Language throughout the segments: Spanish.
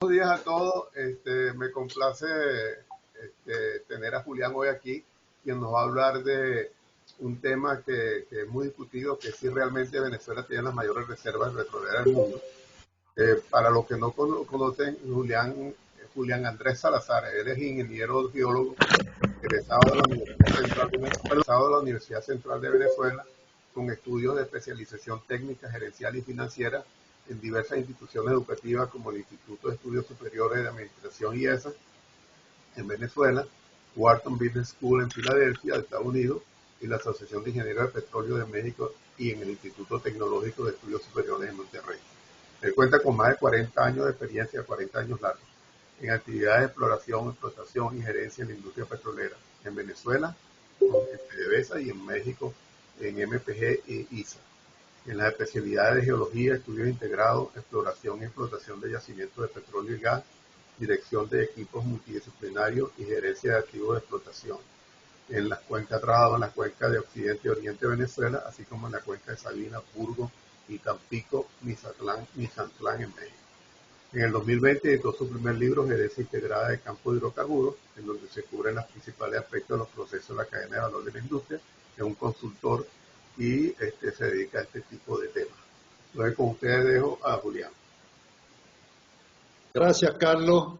Buenos días a todos. Me complace tener a Julián hoy aquí, quien nos va a hablar de un tema que es muy discutido, que es si realmente Venezuela tiene las mayores reservas petroleras del mundo. Para los que no conocen, Julián Andrés Salazar, él es ingeniero geólogo, egresado de la Universidad Central de Venezuela, con estudios de especialización técnica, gerencial y financiera en diversas instituciones educativas como el Instituto de Estudios Superiores de Administración IESA en Venezuela, Wharton Business School en Filadelfia, Estados Unidos, y la Asociación de Ingenieros de Petróleo de México, y en el Instituto Tecnológico de Estudios Superiores en Monterrey. Él cuenta con más de 40 años de experiencia, 40 años largos, en actividades de exploración, explotación y gerencia en la industria petrolera, en Venezuela, con PDVSA, y en México, en MPG e ISA. En las especialidades de geología, estudios integrados, exploración y explotación de yacimientos de petróleo y gas, dirección de equipos multidisciplinarios y gerencia de activos de explotación. En las cuencas, trabajado en la cuenca de Occidente y Oriente de Venezuela, así como en la cuenca de Sabinas, Burgos y Tampico, Mizatlán en México. En el 2020 editó su primer libro, Gerencia Integrada de Campos de Hidrocarburos, en donde se cubren los principales aspectos de los procesos de la cadena de valor de la industria. Es un consultor y se dedica a este tipo de temas. Entonces, con ustedes dejo a Julián. Gracias, Carlos.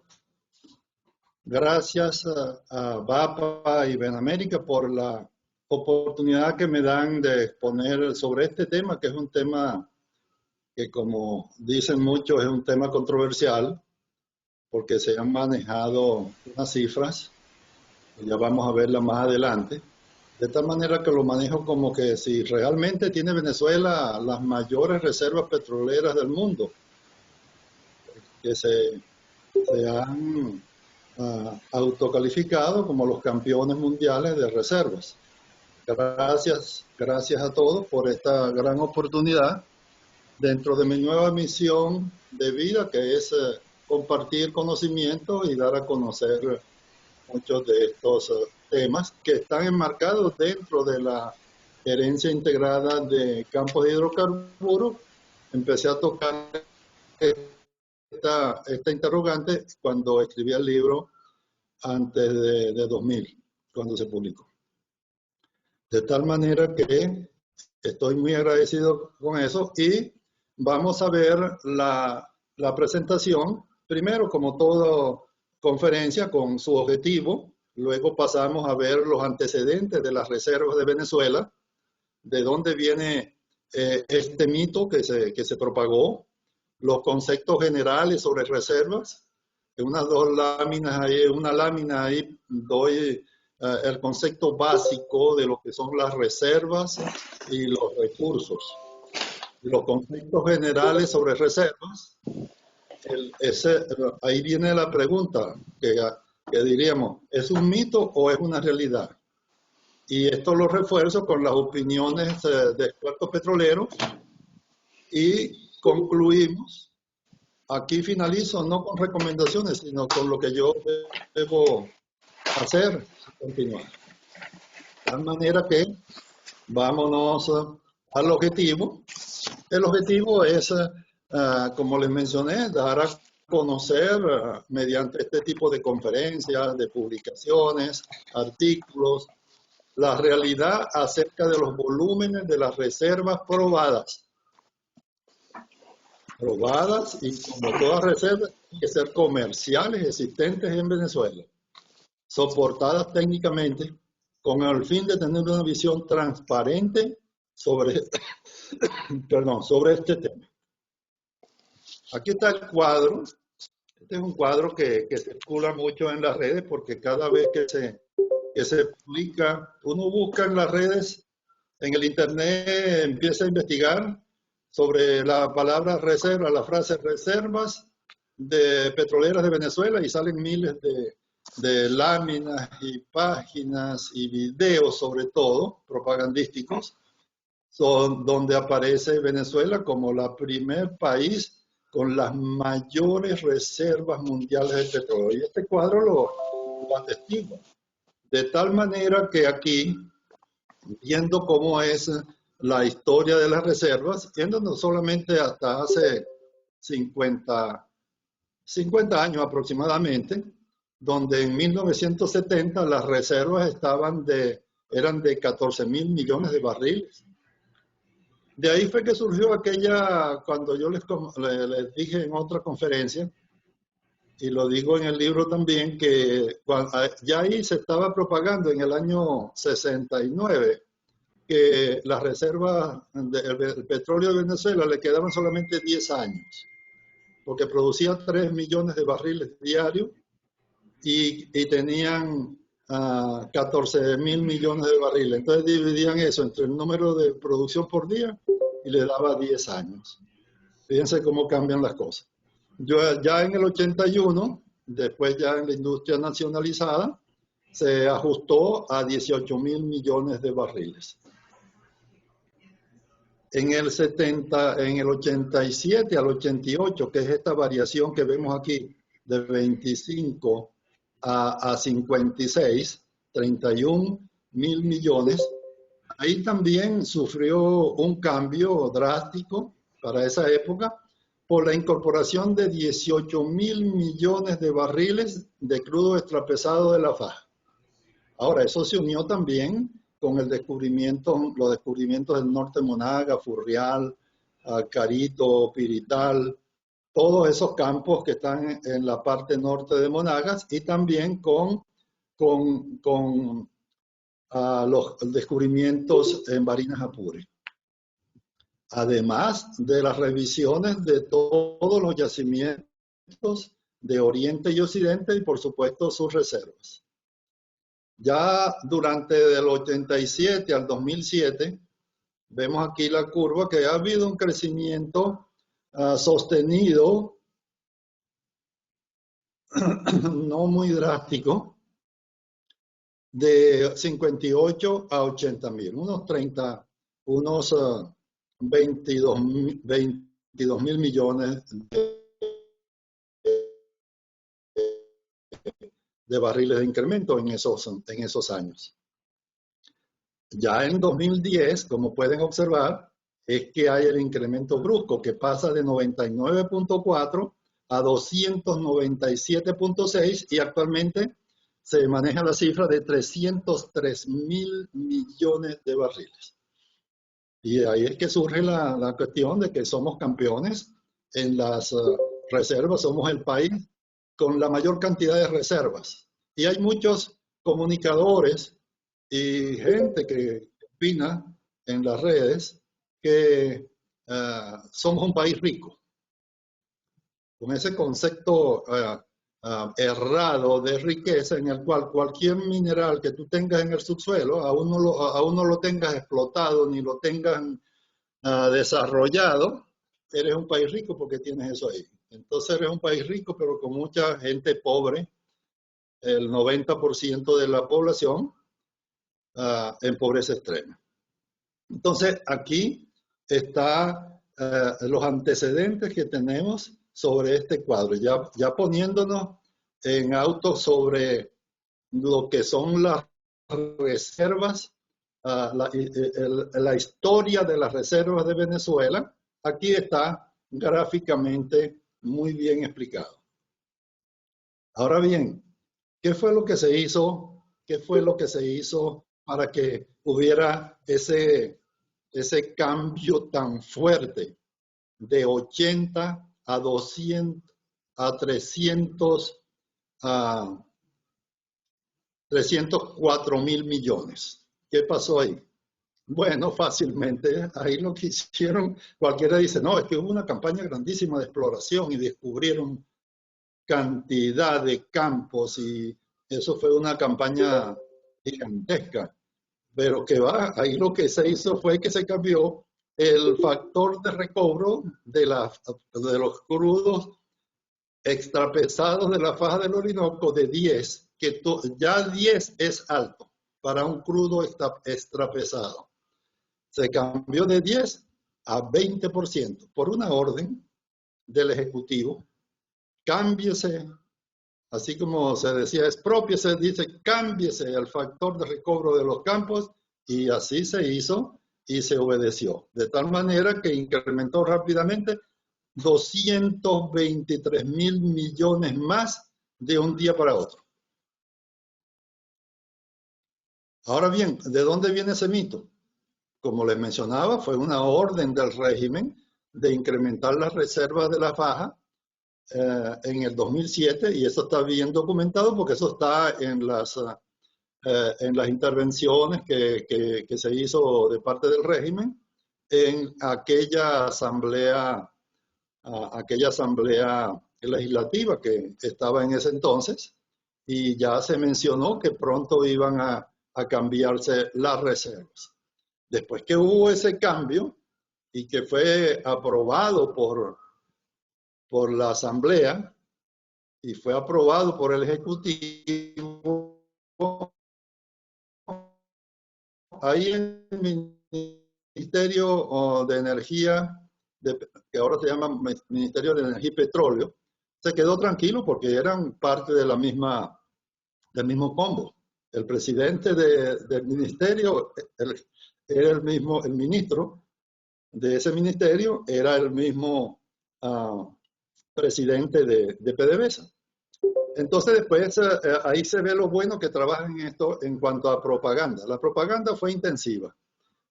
Gracias a VAPA y Benamérica por la oportunidad que me dan de exponer sobre este tema, que es un tema que, como dicen muchos, es un tema controversial, porque se han manejado unas cifras, ya vamos a verlas más adelante, de tal manera que lo manejo como que si realmente tiene Venezuela las mayores reservas petroleras del mundo, que se han autocalificado como los campeones mundiales de reservas. Gracias a todos por esta gran oportunidad dentro de mi nueva misión de vida, que es compartir conocimiento y dar a conocer muchos de estos temas que están enmarcados dentro de la gerencia integrada de campos de hidrocarburos. Empecé a tocar esta interrogante cuando escribí el libro antes de 2000, cuando se publicó. De tal manera que estoy muy agradecido con eso, y vamos a ver la presentación, primero como toda conferencia con su objetivo, luego pasamos a ver los antecedentes de las reservas de Venezuela, de dónde viene este mito que se propagó, los conceptos generales sobre reservas. En unas dos láminas ahí, una lámina ahí doy el concepto básico de lo que son las reservas y los recursos. Los conceptos generales sobre reservas, ahí viene la pregunta que diríamos, ¿es un mito o es una realidad? Y esto lo refuerzo con las opiniones de expertos petroleros, y concluimos. Aquí finalizo no con recomendaciones, sino con lo que yo debo hacer y continuar. De tal manera que vámonos al objetivo. El objetivo es, como les mencioné, dar a conocer mediante este tipo de conferencias, de publicaciones, artículos, la realidad acerca de los volúmenes de las reservas probadas, y como todas reservas, tienen que ser comerciales existentes en Venezuela, soportadas técnicamente con el fin de tener una visión transparente sobre, sobre este tema. Aquí está el cuadro. Este es un cuadro que circula mucho en las redes, porque cada vez que se publica, uno busca en las redes, en el internet, empieza a investigar sobre la palabra reserva, la frase reservas de petroleras de Venezuela, y salen miles de láminas y páginas y videos, sobre todo propagandísticos, donde aparece Venezuela como el primer país con las mayores reservas mundiales de petróleo. Y este cuadro lo atestigua. De tal manera que aquí, viendo cómo es la historia de las reservas, yendo no solamente hasta hace 50 50 años aproximadamente, donde en 1970 las reservas eran de 14.000 millones de barriles. De ahí fue que surgió aquella, cuando yo les dije en otra conferencia, y lo digo en el libro también, que ya ahí se estaba propagando en el año 69 que las reservas del petróleo de Venezuela le quedaban solamente 10 años, porque producía 3 millones de barriles diarios y tenían 14.000 millones de barriles. Entonces dividían eso entre el número de producción por día y le daba 10 años. Fíjense cómo cambian las cosas. Ya en el 81, después ya en la industria nacionalizada, se ajustó a 18.000 millones de barriles. En el 87 al 88, que es esta variación que vemos aquí, de 25 a 56, 31.000 millones, ahí también sufrió un cambio drástico para esa época por la incorporación de 18.000 millones de barriles de crudo extrapesado de la faja. Ahora, eso se unió también con los descubrimientos del norte de Monagas, Furrial, Carito, Pirital, todos esos campos que están en la parte norte de Monagas, y también con los descubrimientos en Barinas Apure. Además de las revisiones de todos los yacimientos de Oriente y Occidente y, por supuesto, sus reservas. Ya durante el 87 al 2007, vemos aquí la curva que ha habido un crecimiento sostenido, no muy drástico, de 58 a 80.000, unos 22.000 millones de barriles de incremento en esos años. Ya en 2010, como pueden observar, es que hay el incremento brusco que pasa de 99.4 a 297.6 y actualmente se maneja la cifra de 303.000 millones de barriles. Y ahí es que surge la cuestión de que somos campeones en las reservas, somos el país con la mayor cantidad de reservas. Y hay muchos comunicadores y gente que opina en las redes que somos un país rico. Con ese concepto errado de riqueza en el cual cualquier mineral que tú tengas en el subsuelo, aún no lo tengas explotado ni lo tengas desarrollado, eres un país rico porque tienes eso ahí. Entonces eres un país rico pero con mucha gente pobre, el 90% de la población en pobreza extrema. Entonces aquí están los antecedentes que tenemos sobre este cuadro, ya poniéndonos en auto sobre lo que son las reservas, la historia de las reservas de Venezuela. Aquí está gráficamente muy bien explicado. Ahora bien, ¿qué fue lo que se hizo? ¿Qué fue lo que se hizo para que hubiera ese cambio tan fuerte de 80 a 200 a 304.000 millones? ¿Qué pasó ahí? Bueno, fácilmente, ahí lo que hicieron, cualquiera dice, no, es que hubo una campaña grandísima de exploración y descubrieron cantidad de campos y eso fue una campaña gigantesca. Pero que va, ahí lo que se hizo fue que se cambió el factor de recobro de los crudos extrapesados de la faja del Orinoco de 10, que ya 10 es alto para un crudo extrapesado. Se cambió de 10 a 20% por una orden del Ejecutivo. Cámbiese, así como se decía, expropiese, dice cámbiese el factor de recobro de los campos, y así se hizo y se obedeció. De tal manera que incrementó rápidamente 223.000 millones más de un día para otro. Ahora bien, ¿de dónde viene ese mito? Como les mencionaba, fue una orden del régimen de incrementar las reservas de la faja en el 2007, y eso está bien documentado porque eso está en las intervenciones que se hizo de parte del régimen en aquella asamblea legislativa que estaba en ese entonces, y ya se mencionó que pronto iban a cambiarse las reservas. Después que hubo ese cambio y que fue aprobado por la Asamblea y fue aprobado por el Ejecutivo, ahí el Ministerio de Energía, que ahora se llama Ministerio de Energía y Petróleo, se quedó tranquilo porque eran parte de del mismo combo. El presidente del ministerio era el ministro de ese ministerio era el mismo presidente de PDVSA. Entonces después ahí se ve lo bueno que trabajan en esto en cuanto a propaganda. La propaganda fue intensiva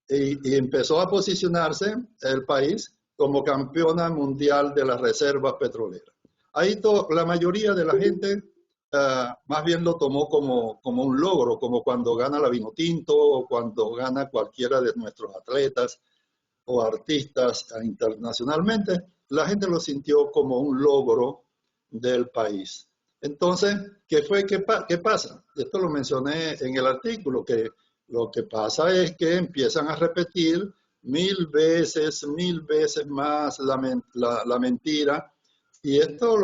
y empezó a posicionarse el país como campeona mundial de las reservas petroleras. Ahí la mayoría de la gente más bien lo tomó como un logro, como cuando gana la Vinotinto o cuando gana cualquiera de nuestros atletas o artistas internacionalmente. La gente lo sintió como un logro del país. Entonces, ¿qué pasa? Esto lo mencioné en el artículo, que lo que pasa es que empiezan a repetir mil veces más la mentira, y esto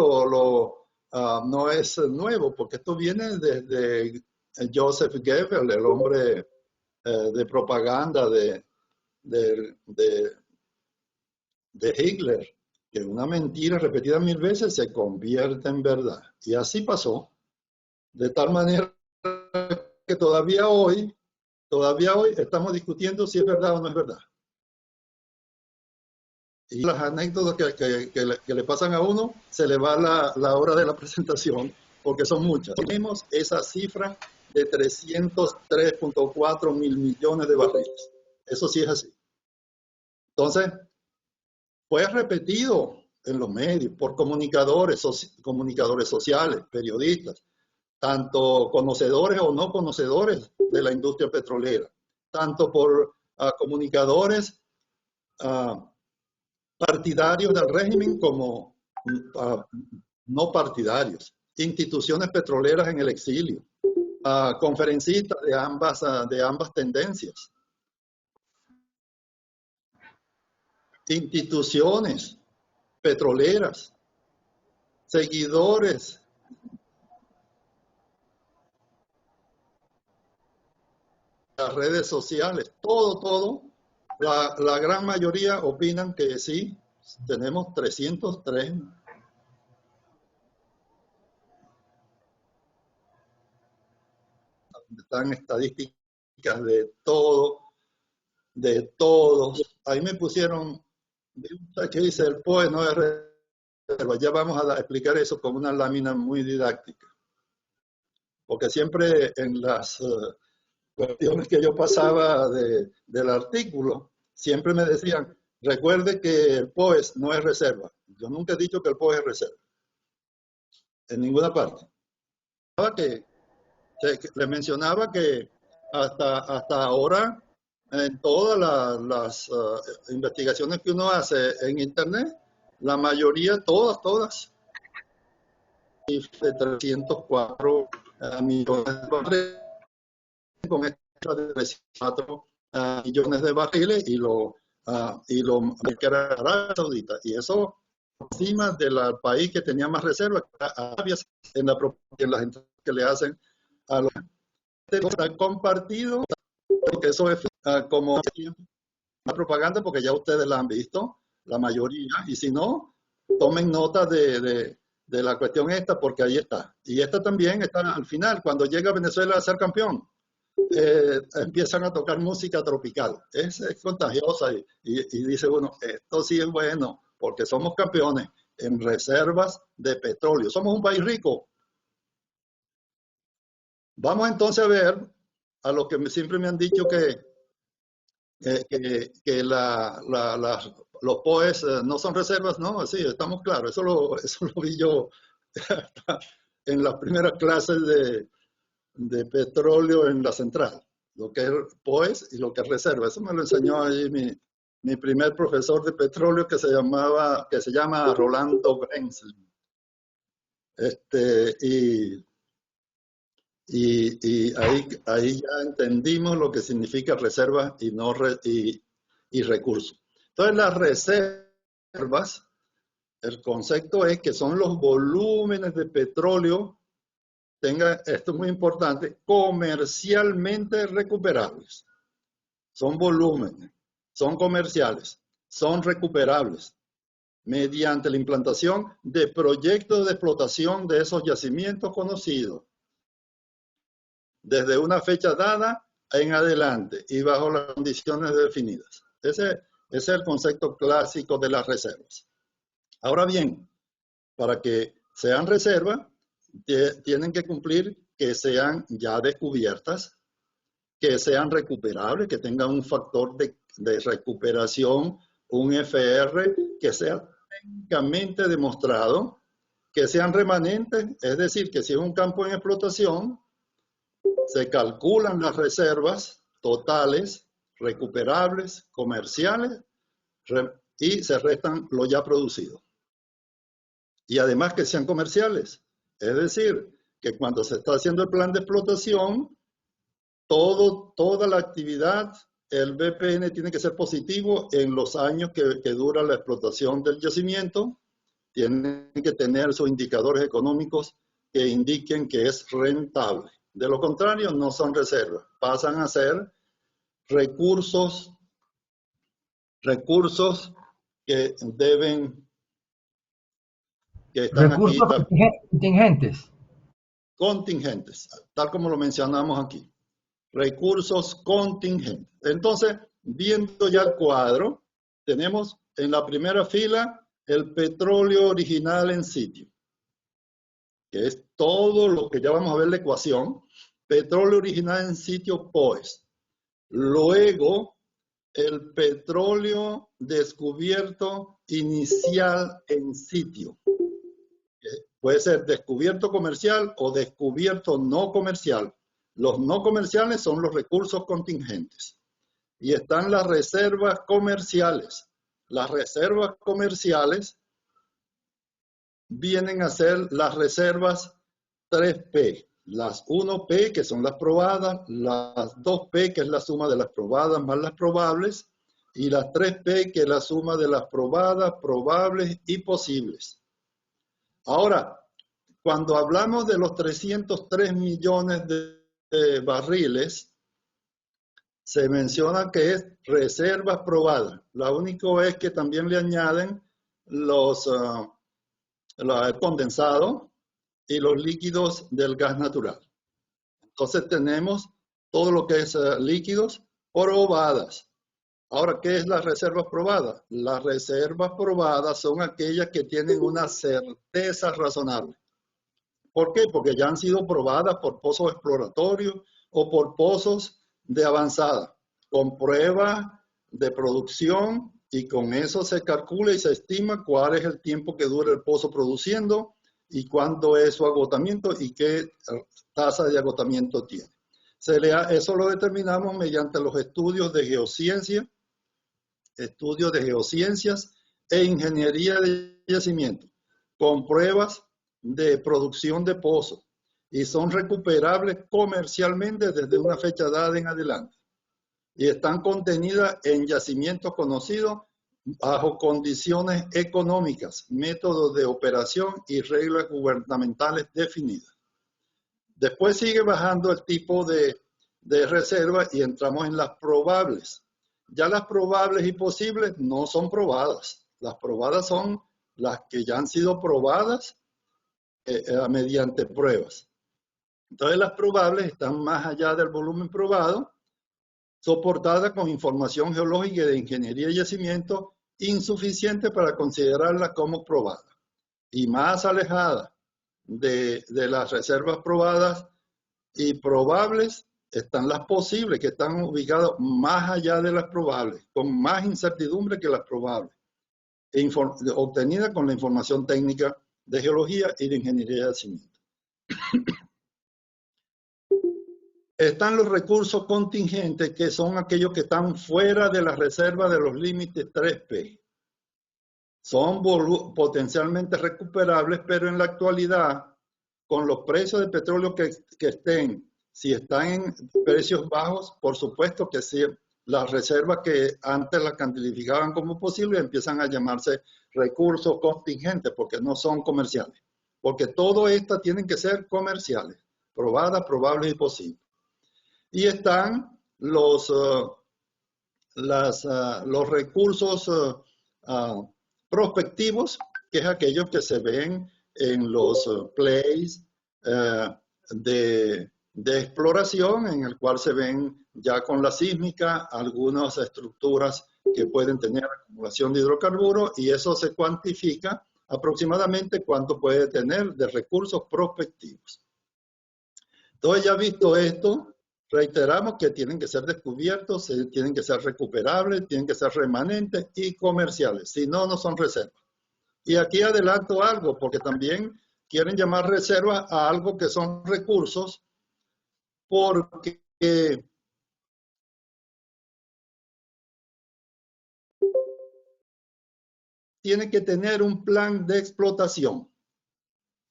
no es nuevo, porque esto viene desde Joseph Goebbels, el hombre de propaganda de Hitler, que una mentira repetida mil veces se convierte en verdad. Y así pasó, de tal manera que todavía hoy estamos discutiendo si es verdad o no es verdad. Y las anécdotas que le pasan a uno, se le va la hora de la presentación, porque son muchas. Tenemos esa cifra de 303.4 mil millones de barriles. Eso sí es así. Entonces, fue repetido en los medios por comunicadores sociales, periodistas, tanto conocedores o no conocedores de la industria petrolera, tanto por comunicadores partidarios del régimen como no partidarios, instituciones petroleras en el exilio, conferencistas de ambas tendencias, instituciones petroleras, seguidores de las redes sociales, todo, la gran mayoría opinan que sí, tenemos 303. Están estadísticas de todos. Ahí me pusieron, que dice, el POE no es reserva. Ya vamos a explicar eso con una lámina muy didáctica. Porque siempre en las cuestiones que yo pasaba del artículo, siempre me decían, recuerde que el POE no es reserva. Yo nunca he dicho que el POE es reserva. En ninguna parte. Les mencionaba que hasta ahora, en todas las investigaciones que uno hace en Internet, la mayoría, todas, de 304 millones de barriles, con esta de 304 millones de barriles, y lo que era Arabia Saudita, y eso encima del país que tenía más reservas, Arabia, en las entregas que le hacen a los compartido, porque eso es como la propaganda, porque ya ustedes la han visto, la mayoría, y si no, tomen nota de la cuestión esta, porque ahí está. Y esta también está al final, cuando llega Venezuela a ser campeón, empiezan a tocar música tropical. Es contagiosa y dice uno, esto sí es bueno, porque somos campeones en reservas de petróleo. Somos un país rico. Vamos entonces a ver a lo que siempre me han dicho que los POEs no son reservas, no, sí, estamos claros, eso lo vi yo en las primeras clases de petróleo en la central, lo que es POEs y lo que es reserva. Eso me lo enseñó ahí mi primer profesor de petróleo que se llama Rolando Grenzl. Y ahí ya entendimos lo que significa reserva y recursos. Entonces las reservas, el concepto es que son los volúmenes de petróleo, esto es muy importante, comercialmente recuperables. Son volúmenes, son comerciales, son recuperables mediante la implantación de proyectos de explotación de esos yacimientos conocidos desde una fecha dada en adelante y bajo las condiciones definidas. Ese es el concepto clásico de las reservas. Ahora bien, para que sean reservas, tienen que cumplir que sean ya descubiertas, que sean recuperables, que tengan un factor de recuperación, un FR, que sea técnicamente demostrado, que sean remanentes, es decir, que si es un campo en explotación, se calculan las reservas totales, recuperables, comerciales, y se restan lo ya producido. Y además que sean comerciales. Es decir, que cuando se está haciendo el plan de explotación, toda la actividad, el BPN tiene que ser positivo en los años que dura la explotación del yacimiento. Tienen que tener sus indicadores económicos que indiquen que es rentable. De lo contrario, no son reservas. Pasan a ser recursos que están recursos aquí contingentes. Tal como lo mencionamos aquí. Recursos contingentes. Entonces, viendo ya el cuadro, tenemos en la primera fila el petróleo original en sitio, que es todo lo que ya vamos a ver la ecuación, petróleo original en sitio POES. Luego, el petróleo descubierto inicial en sitio. Puede ser descubierto comercial o descubierto no comercial. Los no comerciales son los recursos contingentes. Y están las reservas comerciales. Las reservas comerciales vienen a ser las reservas 3P. Las 1P, que son las probadas, las 2P, que es la suma de las probadas más las probables, y las 3P, que es la suma de las probadas, probables y posibles. Ahora, cuando hablamos de los 303 millones de barriles, se menciona que es reservas probadas. Lo único es que también le añaden los condensados y los líquidos del gas natural. Entonces tenemos todo lo que es líquidos probadas. Ahora, ¿qué es las reservas probadas? Las reservas probadas son aquellas que tienen una certeza razonable. ¿Por qué? Porque ya han sido probadas por pozos exploratorios o por pozos de avanzada, con pruebas de producción, y con eso se calcula y se estima cuál es el tiempo que dura el pozo produciendo y cuándo es su agotamiento y qué tasa de agotamiento tiene. Eso lo determinamos mediante los estudios de geociencia, estudios de geociencias e ingeniería de yacimiento, con pruebas de producción de pozos, y son recuperables comercialmente desde una fecha dada en adelante. Y están contenidas en yacimientos conocidos bajo condiciones económicas, métodos de operación y reglas gubernamentales definidas. Después sigue bajando el tipo de reserva y entramos en las probables. Ya las probables y posibles no son probadas. Las probadas son las que ya han sido probadas mediante pruebas. Entonces las probables están más allá del volumen probado, soportada con información geológica y de ingeniería de yacimiento insuficiente para considerarla como probada. Y más alejada de las reservas probadas y probables están las posibles, que están ubicadas más allá de las probables, con más incertidumbre que las probables, obtenida con la información técnica de geología y de ingeniería de yacimiento. Están los recursos contingentes, que son aquellos que están fuera de la reserva de los límites 3P. Son potencialmente recuperables, pero en la actualidad, con los precios de petróleo que estén, si están en precios bajos, por supuesto que sí, las reservas que antes las calificaban como posibles empiezan a llamarse recursos contingentes, porque no son comerciales. Porque todo esto tienen que ser comerciales, probadas, probables y posibles. Y están los recursos prospectivos, que es aquellos que se ven en los plays de exploración, en el cual se ven ya con la sísmica algunas estructuras que pueden tener acumulación de hidrocarburos, y eso se cuantifica aproximadamente cuánto puede tener de recursos prospectivos. Entonces, ya visto esto, reiteramos que tienen que ser descubiertos, tienen que ser recuperables, tienen que ser remanentes y comerciales. Si no, no son reservas. Y aquí adelanto algo, porque también quieren llamar reserva a algo que son recursos, porque tienen que tener un plan de explotación.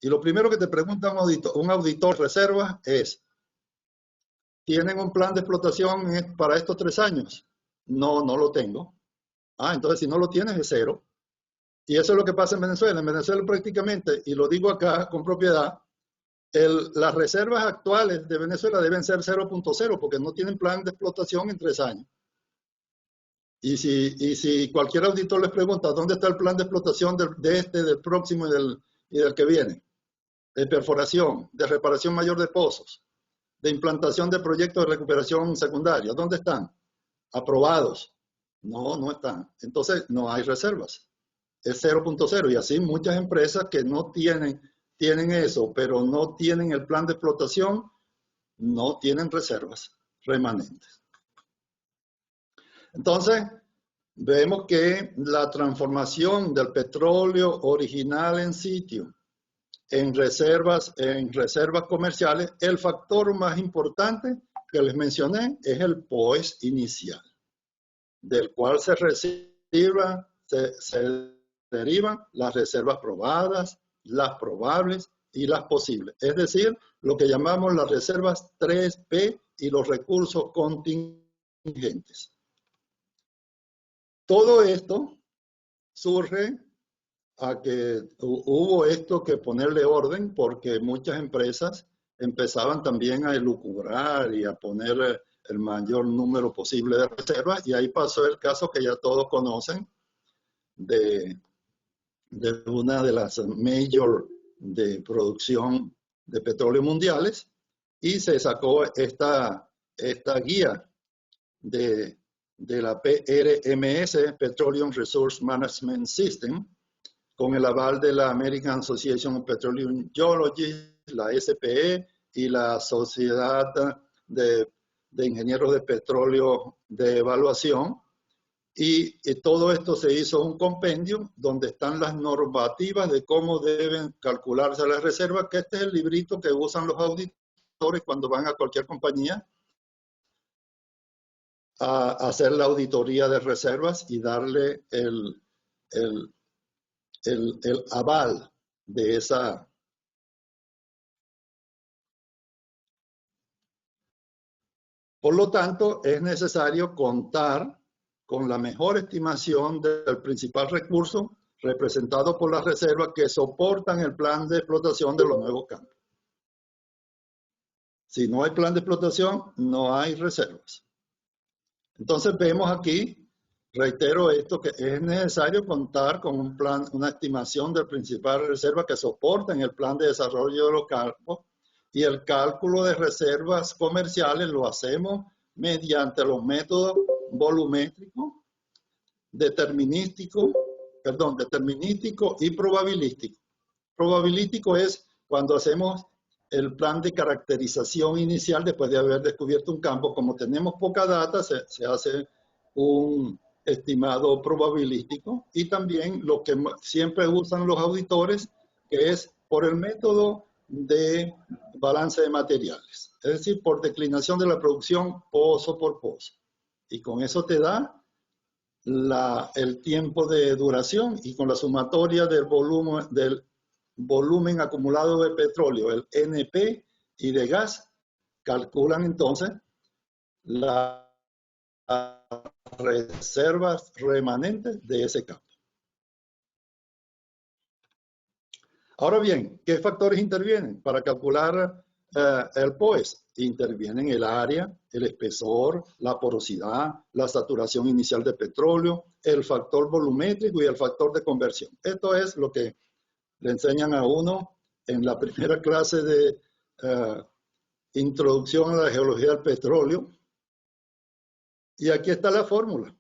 Y lo primero que te pregunta un auditor de reservas es: ¿tienen un plan de explotación para estos 3 años? No, no lo tengo. Ah, entonces si no lo tienes es cero. Y eso es lo que pasa en Venezuela. En Venezuela prácticamente, y lo digo acá con propiedad, las reservas actuales de Venezuela deben ser 0.0 porque no tienen plan de explotación en 3 años. Y si cualquier auditor les pregunta dónde está el plan de explotación del próximo y del que viene, de perforación, de reparación mayor de pozos, de implantación de proyectos de recuperación secundaria, ¿dónde están? Aprobados. No, no están. Entonces no hay reservas. Es 0.0, y así muchas empresas que no tienen eso, pero no tienen el plan de explotación, no tienen reservas remanentes. Entonces, vemos que la transformación del petróleo original en sitio en reservas comerciales, el factor más importante que les mencioné es el POES inicial, del cual se derivan las reservas probadas, las probables y las posibles. Es decir, lo que llamamos las reservas 3P y los recursos contingentes. Todo esto surge a que hubo esto que ponerle orden, porque muchas empresas empezaban también a elucubrar y a poner el mayor número posible de reservas, y ahí pasó el caso que ya todos conocen de una de las major de producción de petróleo mundiales, y se sacó esta guía de la PRMS, Petroleum Resource Management System, con el aval de la American Association of Petroleum Geologists, la SPE y la Sociedad de Ingenieros de Petróleo de Evaluación. Y todo esto se hizo un compendio donde están las normativas de cómo deben calcularse las reservas, que este es el librito que usan los auditores cuando van a cualquier compañía a hacer la auditoría de reservas y darle el aval de esa. Por lo tanto, es necesario contar con la mejor estimación del principal recurso representado por las reservas que soportan el plan de explotación de los nuevos campos. Si no hay plan de explotación, no hay reservas. Entonces vemos aquí, reitero esto, que es necesario contar con un plan, una estimación del principal reserva que soporten el plan de desarrollo de los campos, y el cálculo de reservas comerciales lo hacemos mediante los métodos volumétricos determinístico y probabilístico. Probabilístico es cuando hacemos el plan de caracterización inicial después de haber descubierto un campo. Como tenemos poca data, se hace un estimado probabilístico, y también lo que siempre usan los auditores, que es por el método de balance de materiales, es decir, por declinación de la producción pozo por pozo. Y con eso te da el tiempo de duración, y con la sumatoria del volumen acumulado de petróleo, el NP, y de gas, calculan entonces las reservas remanentes de ese campo. Ahora bien, ¿qué factores intervienen para calcular el POES? Intervienen el área, el espesor, la porosidad, la saturación inicial de petróleo, el factor volumétrico y el factor de conversión. Esto es lo que le enseñan a uno en la primera clase de introducción a la geología del petróleo. Y aquí está la fórmula,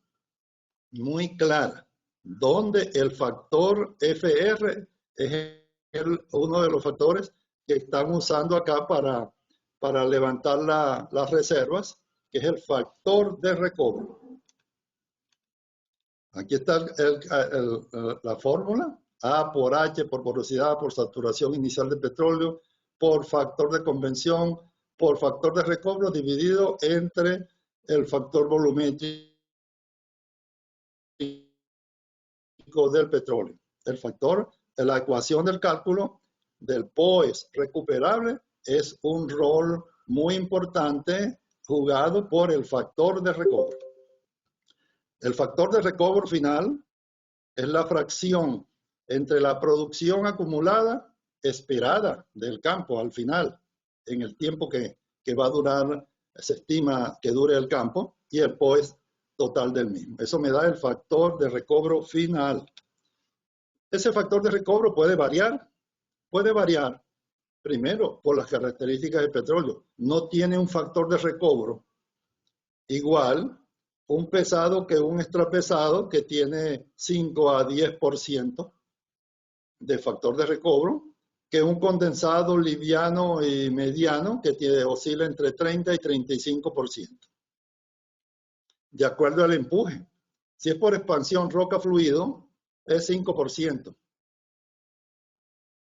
muy clara, donde el factor FR es uno de los factores que están usando acá para levantar las reservas, que es el factor de recobro. Aquí está la fórmula: A por H por porosidad, por saturación inicial de petróleo, por factor de convención, por factor de recobro, dividido entre el factor volumétrico del petróleo. El factor, la ecuación del cálculo del POES recuperable es un rol muy importante jugado por el factor de recobro. El factor de recobro final es la fracción entre la producción acumulada esperada del campo al final, en el tiempo que va a durar, se estima que dure el campo, y el POES total del mismo. Eso me da el factor de recobro final. Ese factor de recobro puede variar primero por las características del petróleo. No tiene un factor de recobro igual un pesado que un extrapesado, que tiene 5 a 10% de factor de recobro, que un condensado liviano y mediano, que oscila entre 30 y 35%. De acuerdo al empuje. Si es por expansión roca-fluido, es 5%.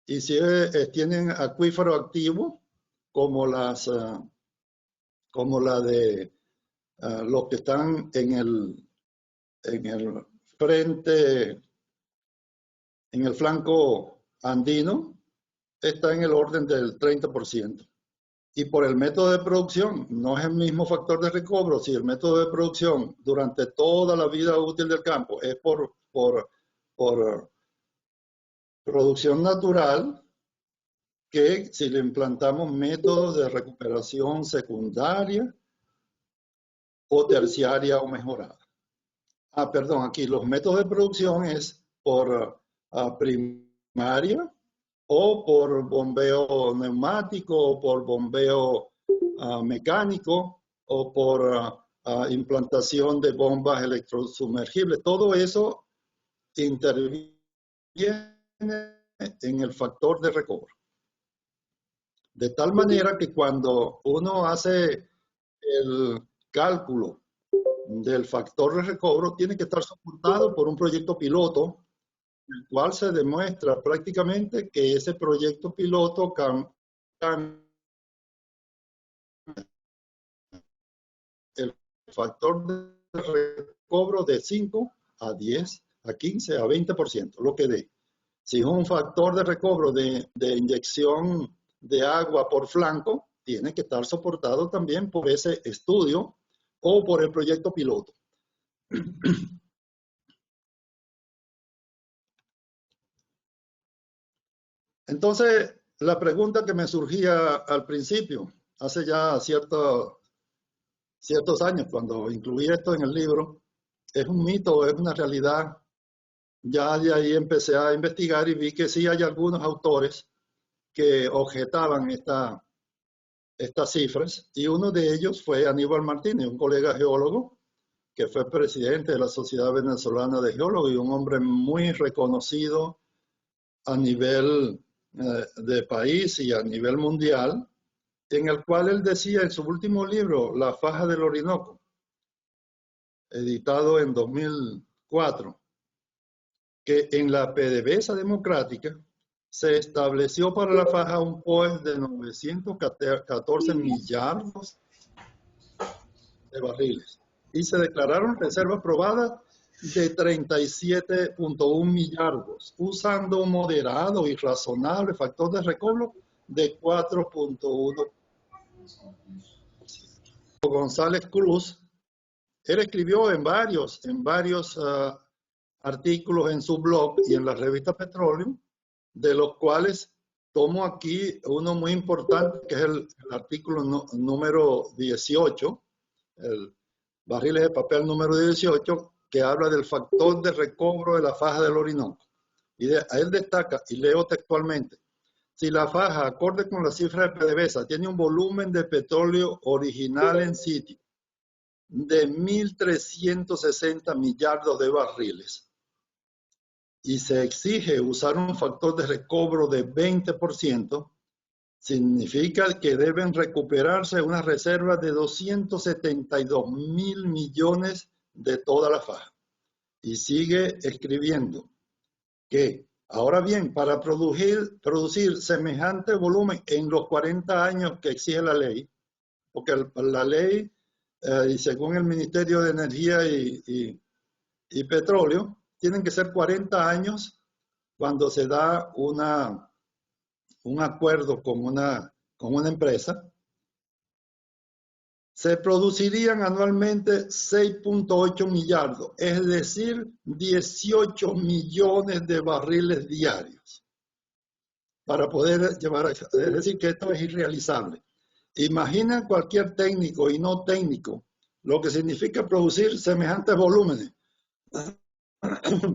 Y si tienen acuífero activo, como la de los que están en el frente, en el flanco andino, está en el orden del 30%. Y por el método de producción, no es el mismo factor de recobro. Si el método de producción durante toda la vida útil del campo es por producción natural, que si le implantamos métodos de recuperación secundaria o terciaria o mejorada. Perdón, aquí los métodos de producción es por primaria, o por bombeo neumático, o por bombeo mecánico, o por implantación de bombas electrosumergibles. Todo eso interviene en el factor de recobro. De tal manera que cuando uno hace el cálculo del factor de recobro, tiene que estar soportado por un proyecto piloto, en el cual se demuestra prácticamente que ese proyecto piloto el factor de recobro de 5 a 10, a 15, a 20%, lo que dé. Si es un factor de recobro de inyección de agua por flanco, tiene que estar soportado también por ese estudio o por el proyecto piloto. Entonces, la pregunta que me surgía al principio, hace ya ciertos años, cuando incluí esto en el libro, ¿es un mito o es una realidad? Ya de ahí empecé a investigar y vi que sí hay algunos autores que objetaban estas cifras, y uno de ellos fue Aníbal Martínez, un colega geólogo que fue presidente de la Sociedad Venezolana de Geólogos y un hombre muy reconocido a nivel de país y a nivel mundial, en el cual él decía en su último libro, La faja del Orinoco, editado en 2004, que en la PDVSA democrática se estableció para la faja un POE de 914 millardos de barriles y se declararon reservas probadas de 37.1 millardos, usando un moderado y razonable factor de recobro de 4.1. González Cruz, él escribió en varios artículos en su blog y en la revista Petroleum, de los cuales tomo aquí uno muy importante, que es el artículo número 18, el barriles de papel número 18, que habla del factor de recobro de la faja del Orinoco. Y él destaca, y leo textualmente, si la faja, acorde con la cifra de PDVSA, tiene un volumen de petróleo original en sitio de 1.360 millardos de barriles y se exige usar un factor de recobro de 20%, significa que deben recuperarse unas reservas de 272.000 millones de toda la faja. Y sigue escribiendo que, ahora bien, para producir semejante volumen en los 40 años que exige la ley, porque la ley, y según el Ministerio de Energía y Petróleo, tienen que ser 40 años cuando se da un acuerdo con una empresa, se producirían anualmente 6.8 millardos, es decir, 18 millones de barriles diarios para poder llevar a eso. Es decir, que esto es irrealizable. Imagina cualquier técnico y no técnico lo que significa producir semejantes volúmenes.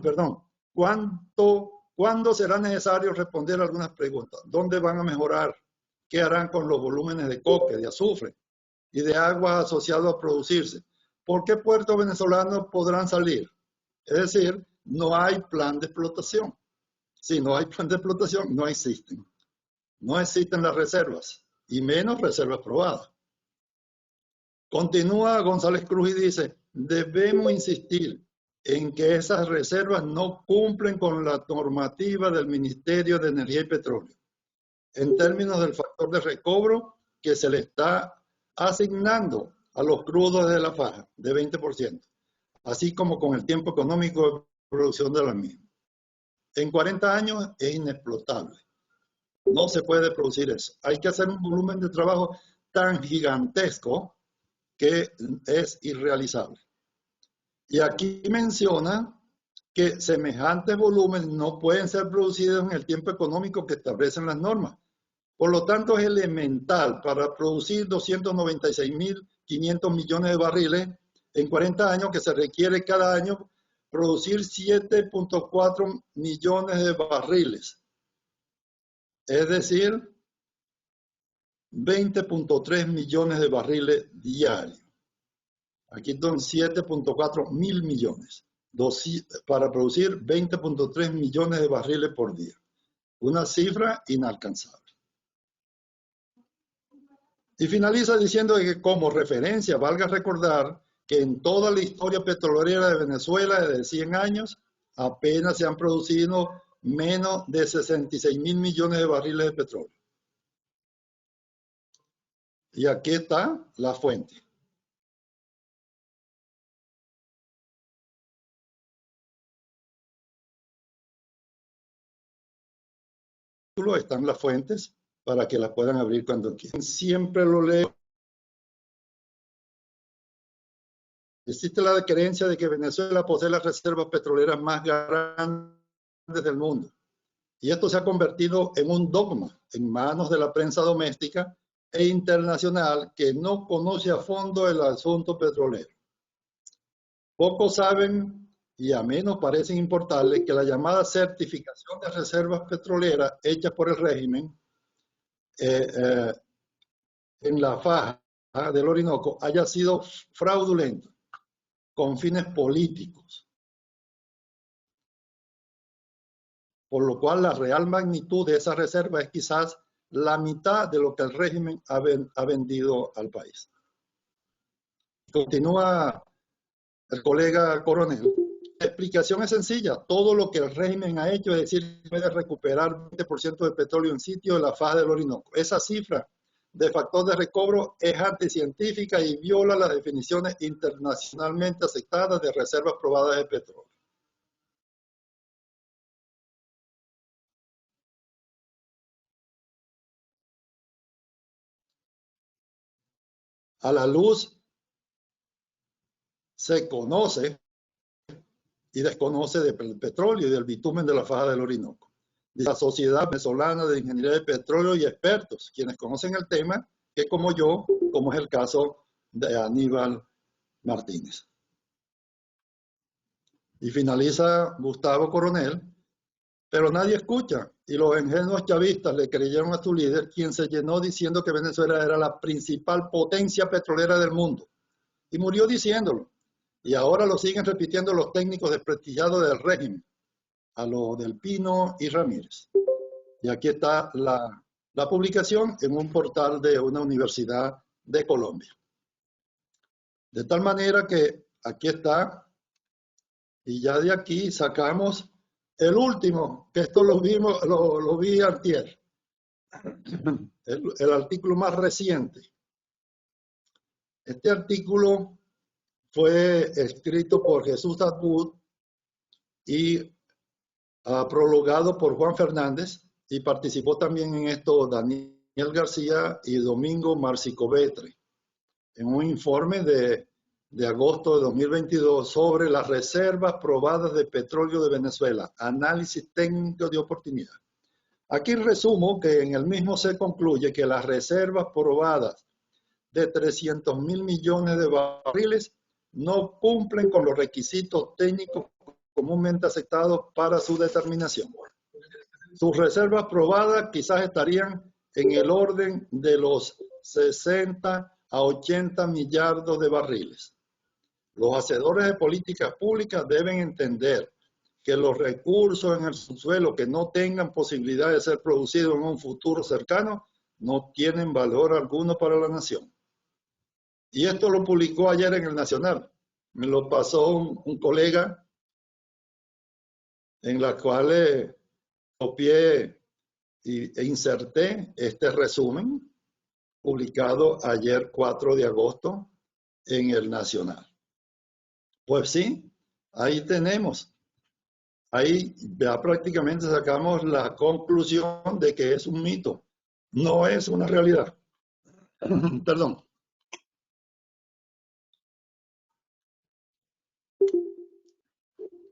Perdón. ¿Cuándo será necesario responder algunas preguntas? ¿Dónde van a mejorar? ¿Qué harán con los volúmenes de coque, de azufre y de agua asociados a producirse? ¿Por qué puertos venezolanos podrán salir? Es decir, no hay plan de explotación. Si no hay plan de explotación, no existen. No existen las reservas, y menos reservas probadas. Continúa González Cruz y dice, debemos insistir en que esas reservas no cumplen con la normativa del Ministerio de Energía y Petróleo, en términos del factor de recobro que se le está asignando a los crudos de la faja, de 20%, así como con el tiempo económico de producción de la misma. En 40 años es inexplotable. No se puede producir eso. Hay que hacer un volumen de trabajo tan gigantesco que es irrealizable. Y aquí menciona que semejantes volúmenes no pueden ser producidos en el tiempo económico que establecen las normas. Por lo tanto, es elemental para producir 296.500 millones de barriles en 40 años que se requiere cada año producir 7.4 millones de barriles. Es decir, 20.3 millones de barriles diarios. Aquí son 7.4 mil millones para producir 20.3 millones de barriles por día. Una cifra inalcanzable. Y finaliza diciendo que como referencia valga recordar que en toda la historia petrolera de Venezuela de 100 años apenas se han producido menos de 66.000 millones de barriles de petróleo. Y aquí está la fuente. Están las fuentes para que las puedan abrir cuando quieran. Siempre lo leo. Existe la creencia de que Venezuela posee las reservas petroleras más grandes del mundo. Y esto se ha convertido en un dogma en manos de la prensa doméstica e internacional que no conoce a fondo el asunto petrolero. Pocos saben, y a menos parecen importarles, que la llamada certificación de reservas petroleras hecha por el régimen en la faja del Orinoco haya sido fraudulenta. con fines políticos, por lo cual la real magnitud de esa reserva es quizás la mitad de lo que el régimen ha vendido al país. Continúa el colega coronel. La explicación es sencilla. Todo lo que el régimen ha hecho, es decir, puede recuperar 20% del petróleo en sitio de la faja del Orinoco. Esa cifra de factor de recobro es anticientífica y viola las definiciones internacionalmente aceptadas de reservas probadas de petróleo. A la luz se conoce y desconoce del petróleo y del bitumen de la faja del Orinoco. La Sociedad Venezolana de Ingeniería de Petróleo y expertos, quienes conocen el tema, que como yo, como es el caso de Aníbal Martínez. Y finaliza Gustavo Coronel, pero nadie escucha, y los ingenuos chavistas le creyeron a su líder, quien se llenó diciendo que Venezuela era la principal potencia petrolera del mundo, y murió diciéndolo. Y ahora lo siguen repitiendo los técnicos desprestigiados del régimen, a lo del Pino y Ramírez. Y aquí está la publicación en un portal de una universidad de Colombia. De tal manera que aquí está, y ya de aquí sacamos el último, que esto lo vi antier, el artículo más reciente. Este artículo fue escrito por Jesús Abud y prologado por Juan Fernández, y participó también en esto Daniel García y Domingo Marcicovetre, en un informe de agosto de 2022 sobre las reservas probadas de petróleo de Venezuela, análisis técnico de oportunidad. Aquí resumo que en el mismo se concluye que las reservas probadas de 300.000 millones de barriles no cumplen con los requisitos técnicos comúnmente aceptados para su determinación. Sus reservas probadas quizás estarían en el orden de los 60 a 80 millardos de barriles. Los hacedores de políticas públicas deben entender que los recursos en el subsuelo que no tengan posibilidad de ser producidos en un futuro cercano no tienen valor alguno para la nación. Y esto lo publicó ayer en el Nacional. Me lo pasó un colega, en la cual copié e inserté este resumen publicado ayer 4 de agosto en el Nacional. Pues sí, ahí tenemos. Ahí ya prácticamente sacamos la conclusión de que es un mito, no es una realidad. Perdón.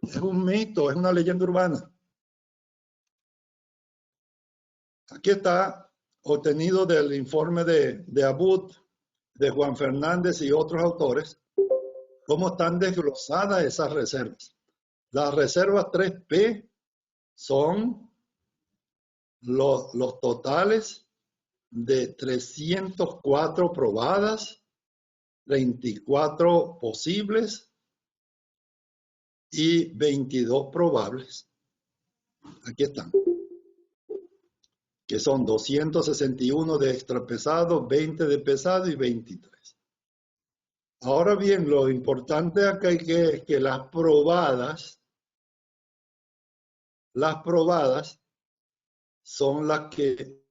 Es un mito, es una leyenda urbana. Aquí está obtenido del informe de Abud, de Juan Fernández y otros autores, cómo están desglosadas esas reservas. Las reservas 3P son los totales de 304 probadas, 24 posibles y 22 probables. Aquí están. Que son 261 de extrapesado, 20 de pesado y 23. Ahora bien, lo importante acá es que las probadas son las que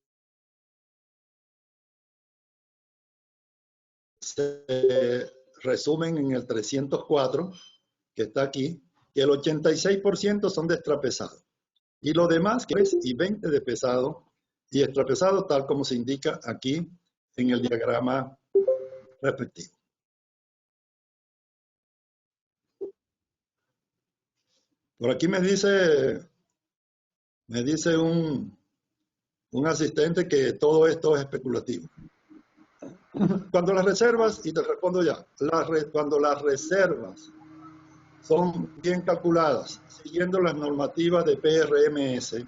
se resumen en el 304, que está aquí, que el 86% son de extrapesado. Y lo demás, que es y 20 de pesado y extrapesado, tal como se indica aquí en el diagrama respectivo. Por aquí me dice un asistente que todo esto es especulativo. Cuando las reservas, y te respondo ya, cuando las reservas son bien calculadas, siguiendo las normativas de PRMS,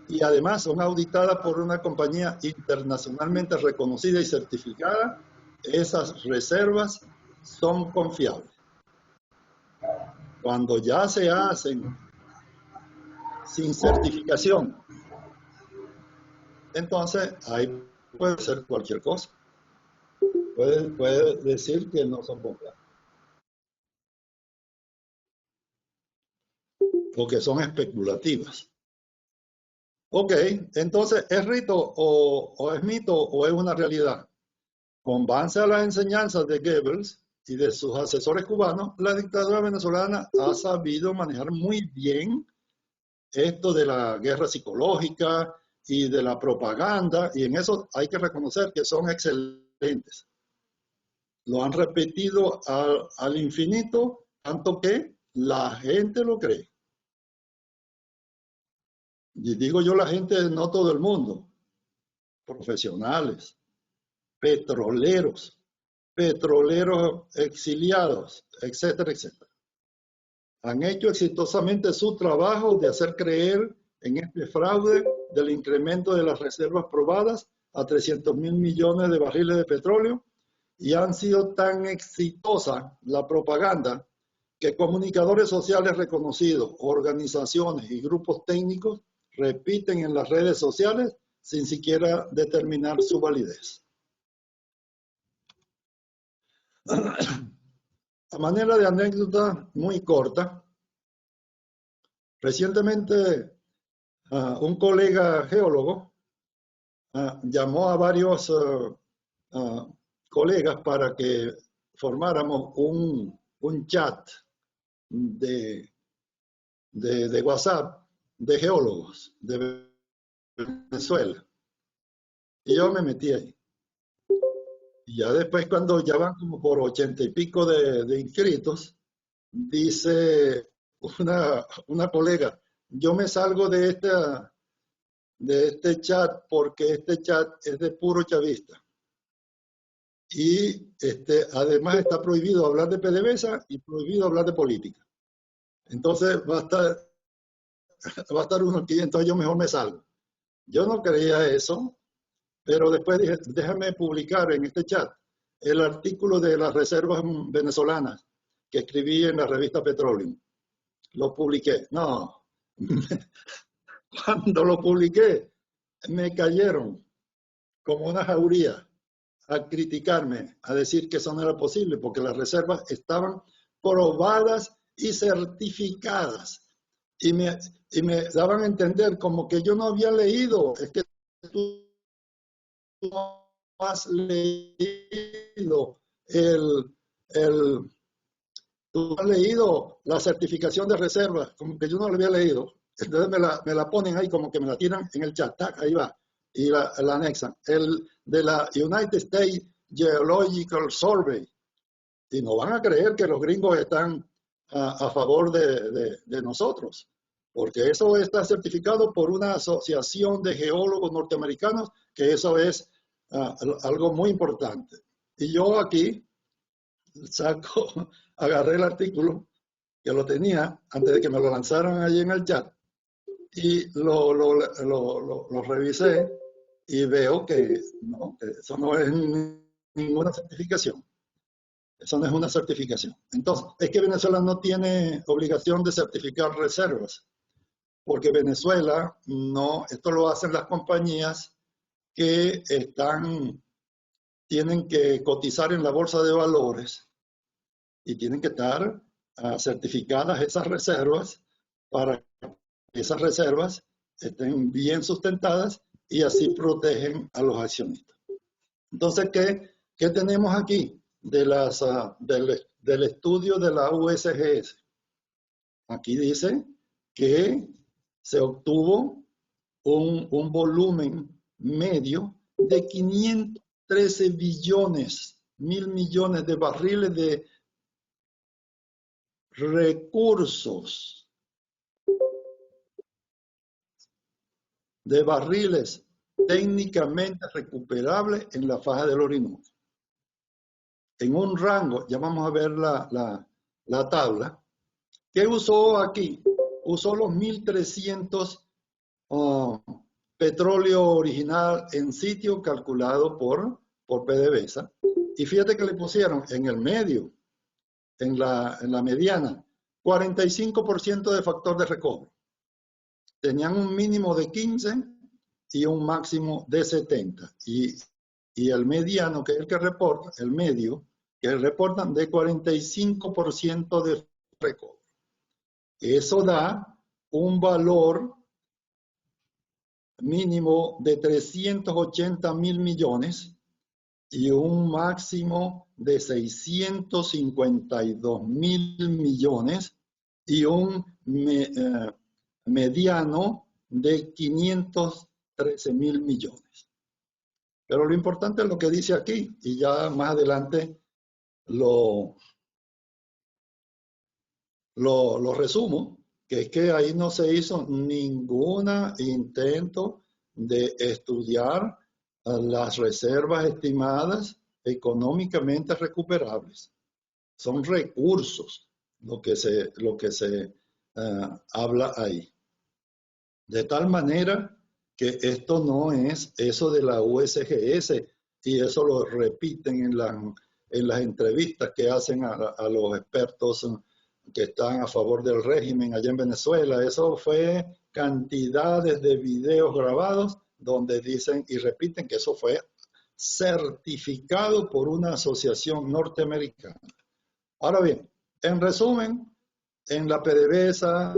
y además son auditadas por una compañía internacionalmente reconocida y certificada, esas reservas son confiables. Cuando ya se hacen sin certificación, entonces ahí puede ser cualquier cosa. Puede decir que no son confiables, porque son especulativas. Ok, entonces, ¿es rito o es mito o es una realidad? Con base a las enseñanzas de Goebbels y de sus asesores cubanos, la dictadura venezolana ha sabido manejar muy bien esto de la guerra psicológica y de la propaganda, y en eso hay que reconocer que son excelentes. Lo han repetido al infinito, tanto que la gente lo cree. Y digo yo la gente, no todo el mundo, profesionales, petroleros exiliados, etcétera, etcétera. Han hecho exitosamente su trabajo de hacer creer en este fraude del incremento de las reservas probadas a 300.000 millones de barriles de petróleo, y han sido tan exitosa la propaganda que comunicadores sociales reconocidos, organizaciones y grupos técnicos repiten en las redes sociales sin siquiera determinar su validez. A manera de anécdota muy corta, recientemente un colega geólogo llamó a varios colegas para que formáramos un chat de WhatsApp de geólogos de Venezuela. Y yo me metí ahí. Y ya después, cuando ya van como por 80 y pico de inscritos, dice una colega, yo me salgo de este chat porque este chat es de puro chavista. Y además está prohibido hablar de PDVSA y prohibido hablar de política. Entonces va a estar uno aquí, entonces yo mejor me salgo. Yo no creía eso, pero después dije, déjame publicar en este chat el artículo de las reservas venezolanas que escribí en la revista Petroleum. Lo publiqué. No, cuando lo publiqué, me cayeron como una jauría a criticarme, a decir que eso no era posible, porque las reservas estaban probadas y certificadas. Y me daban a entender como que yo no había leído. Es que tú no has leído tú has leído la certificación de reservas, como que yo no la había leído. Entonces me la ponen ahí, como que me la tiran en el chat, ¡tac! Ahí va, y la anexan. El de la United States Geological Survey. Y no van a creer que los gringos están a favor de nosotros, porque eso está certificado por una asociación de geólogos norteamericanos, que eso es algo muy importante. Y yo aquí agarré el artículo, que lo tenía antes de que me lo lanzaran allí en el chat, y lo revisé y veo que no, eso no es ninguna certificación. Eso no es una certificación. Entonces, es que Venezuela no tiene obligación de certificar reservas, porque Venezuela no, esto lo hacen las compañías que tienen que cotizar en la bolsa de valores y tienen que estar certificadas esas reservas para que esas reservas estén bien sustentadas y así protegen a los accionistas. Entonces, ¿qué tenemos aquí del estudio de la USGS? Aquí dice que se obtuvo un volumen medio de 513 billones, 1.000 millones de barriles de recursos, de barriles técnicamente recuperables en la faja del Orinoco. En un rango, ya vamos a ver la tabla, ¿qué usó aquí? Usó los 1.300 petróleo original en sitio calculado por PDVSA, Y fíjate que le pusieron en el medio, en la mediana, 45% de factor de recobro. Tenían un mínimo de 15 y un máximo de 70. Y el mediano, que es el que reporta, el medio, que reportan de 45% de recobro. Eso da un valor mínimo de 380.000 millones y un máximo de 652.000 millones y un mediano de 513.000 millones. Pero lo importante es lo que dice aquí, y ya más adelante lo resumo, que es que ahí no se hizo ningún intento de estudiar las reservas estimadas económicamente recuperables. Son recursos lo que se habla ahí. De tal manera que esto no es eso de la USGS, y eso lo repiten en las entrevistas que hacen a los expertos que están a favor del régimen allá en Venezuela. Eso fue cantidades de videos grabados donde dicen y repiten que eso fue certificado por una asociación norteamericana. Ahora bien, en resumen, en la PDVSA,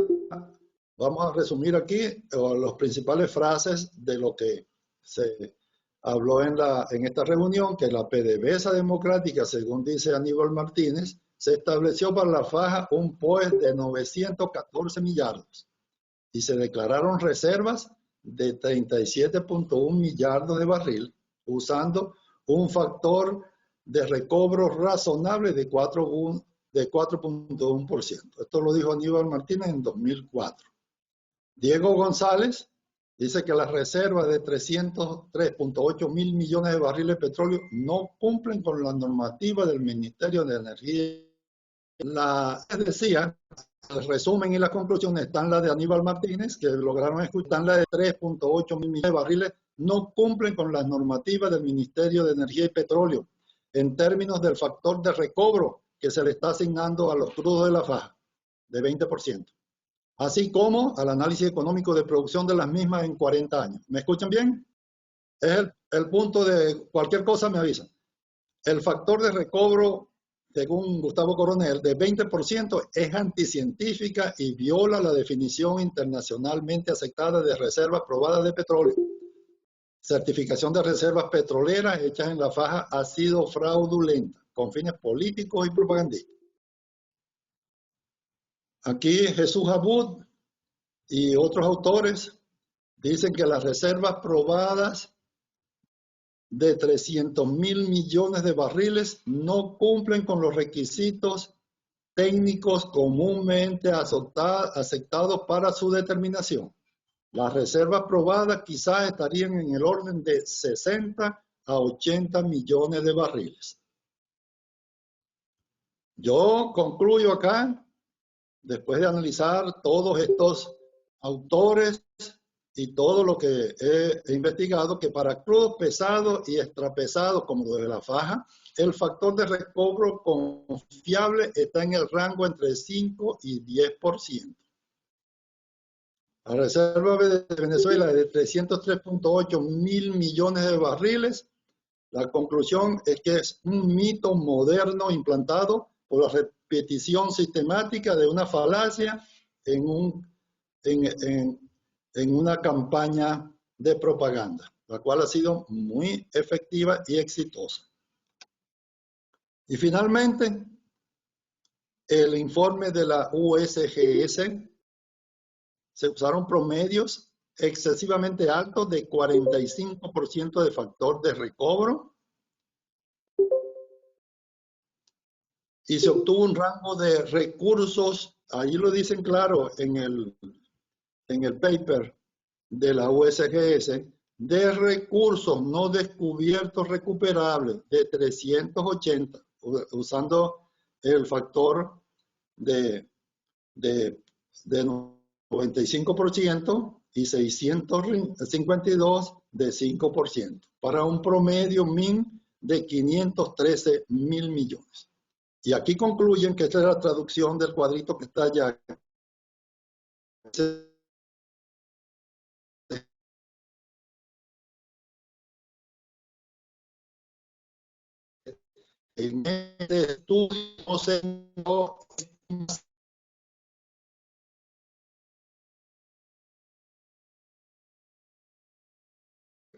vamos a resumir aquí las principales frases de lo que se habló en esta reunión, que la PDVSA democrática, según dice Aníbal Martínez, se estableció para la faja un POE de 914 millardos y se declararon reservas de 37.1 millardos de barril, usando un factor de recobro razonable de 4.1%. Esto lo dijo Aníbal Martínez en 2004. Diego González dice que las reservas de 303.8 mil millones de barriles de petróleo no cumplen con la normativa del Ministerio de Energía. Les decía, el resumen y las conclusiones están las de Aníbal Martínez, que lograron escuchar, la de 3.8 mil millones de barriles, no cumplen con las normativas del Ministerio de Energía y Petróleo en términos del factor de recobro que se le está asignando a los crudos de la faja, de 20%. Así como al análisis económico de producción de las mismas en 40 años. ¿Me escuchan bien? Es el punto de cualquier cosa me avisan. El factor de recobro, según Gustavo Coronel, de 20% es anticientífica y viola la definición internacionalmente aceptada de reservas probadas de petróleo. Certificación de reservas petroleras hechas en la faja ha sido fraudulenta, con fines políticos y propagandísticos. Aquí Jesús Abud y otros autores dicen que las reservas probadas de 300.000 millones de barriles no cumplen con los requisitos técnicos comúnmente aceptados para su determinación. Las reservas probadas quizás estarían en el orden de 60 a 80 millones de barriles. Yo concluyo acá, después de analizar todos estos autores y todo lo que he investigado, que para crudos pesados y extrapesados como los de la faja, el factor de recobro confiable está en el rango entre 5 y 10%. La reserva de Venezuela es de 303.8 mil millones de barriles. La conclusión es que es un mito moderno implantado por la repetición sistemática de una falacia en una campaña de propaganda, la cual ha sido muy efectiva y exitosa. Y finalmente, el informe de la USGS, se usaron promedios excesivamente altos de 45% de factor de recobro y se obtuvo un rango de recursos, ahí lo dicen claro en el paper de la USGS, de recursos no descubiertos recuperables de 380, usando el factor de 95% y 652 de 5%, para un promedio min de 513 mil millones. Y aquí concluyen que esta es la traducción del cuadrito que está allá. En este estudio no se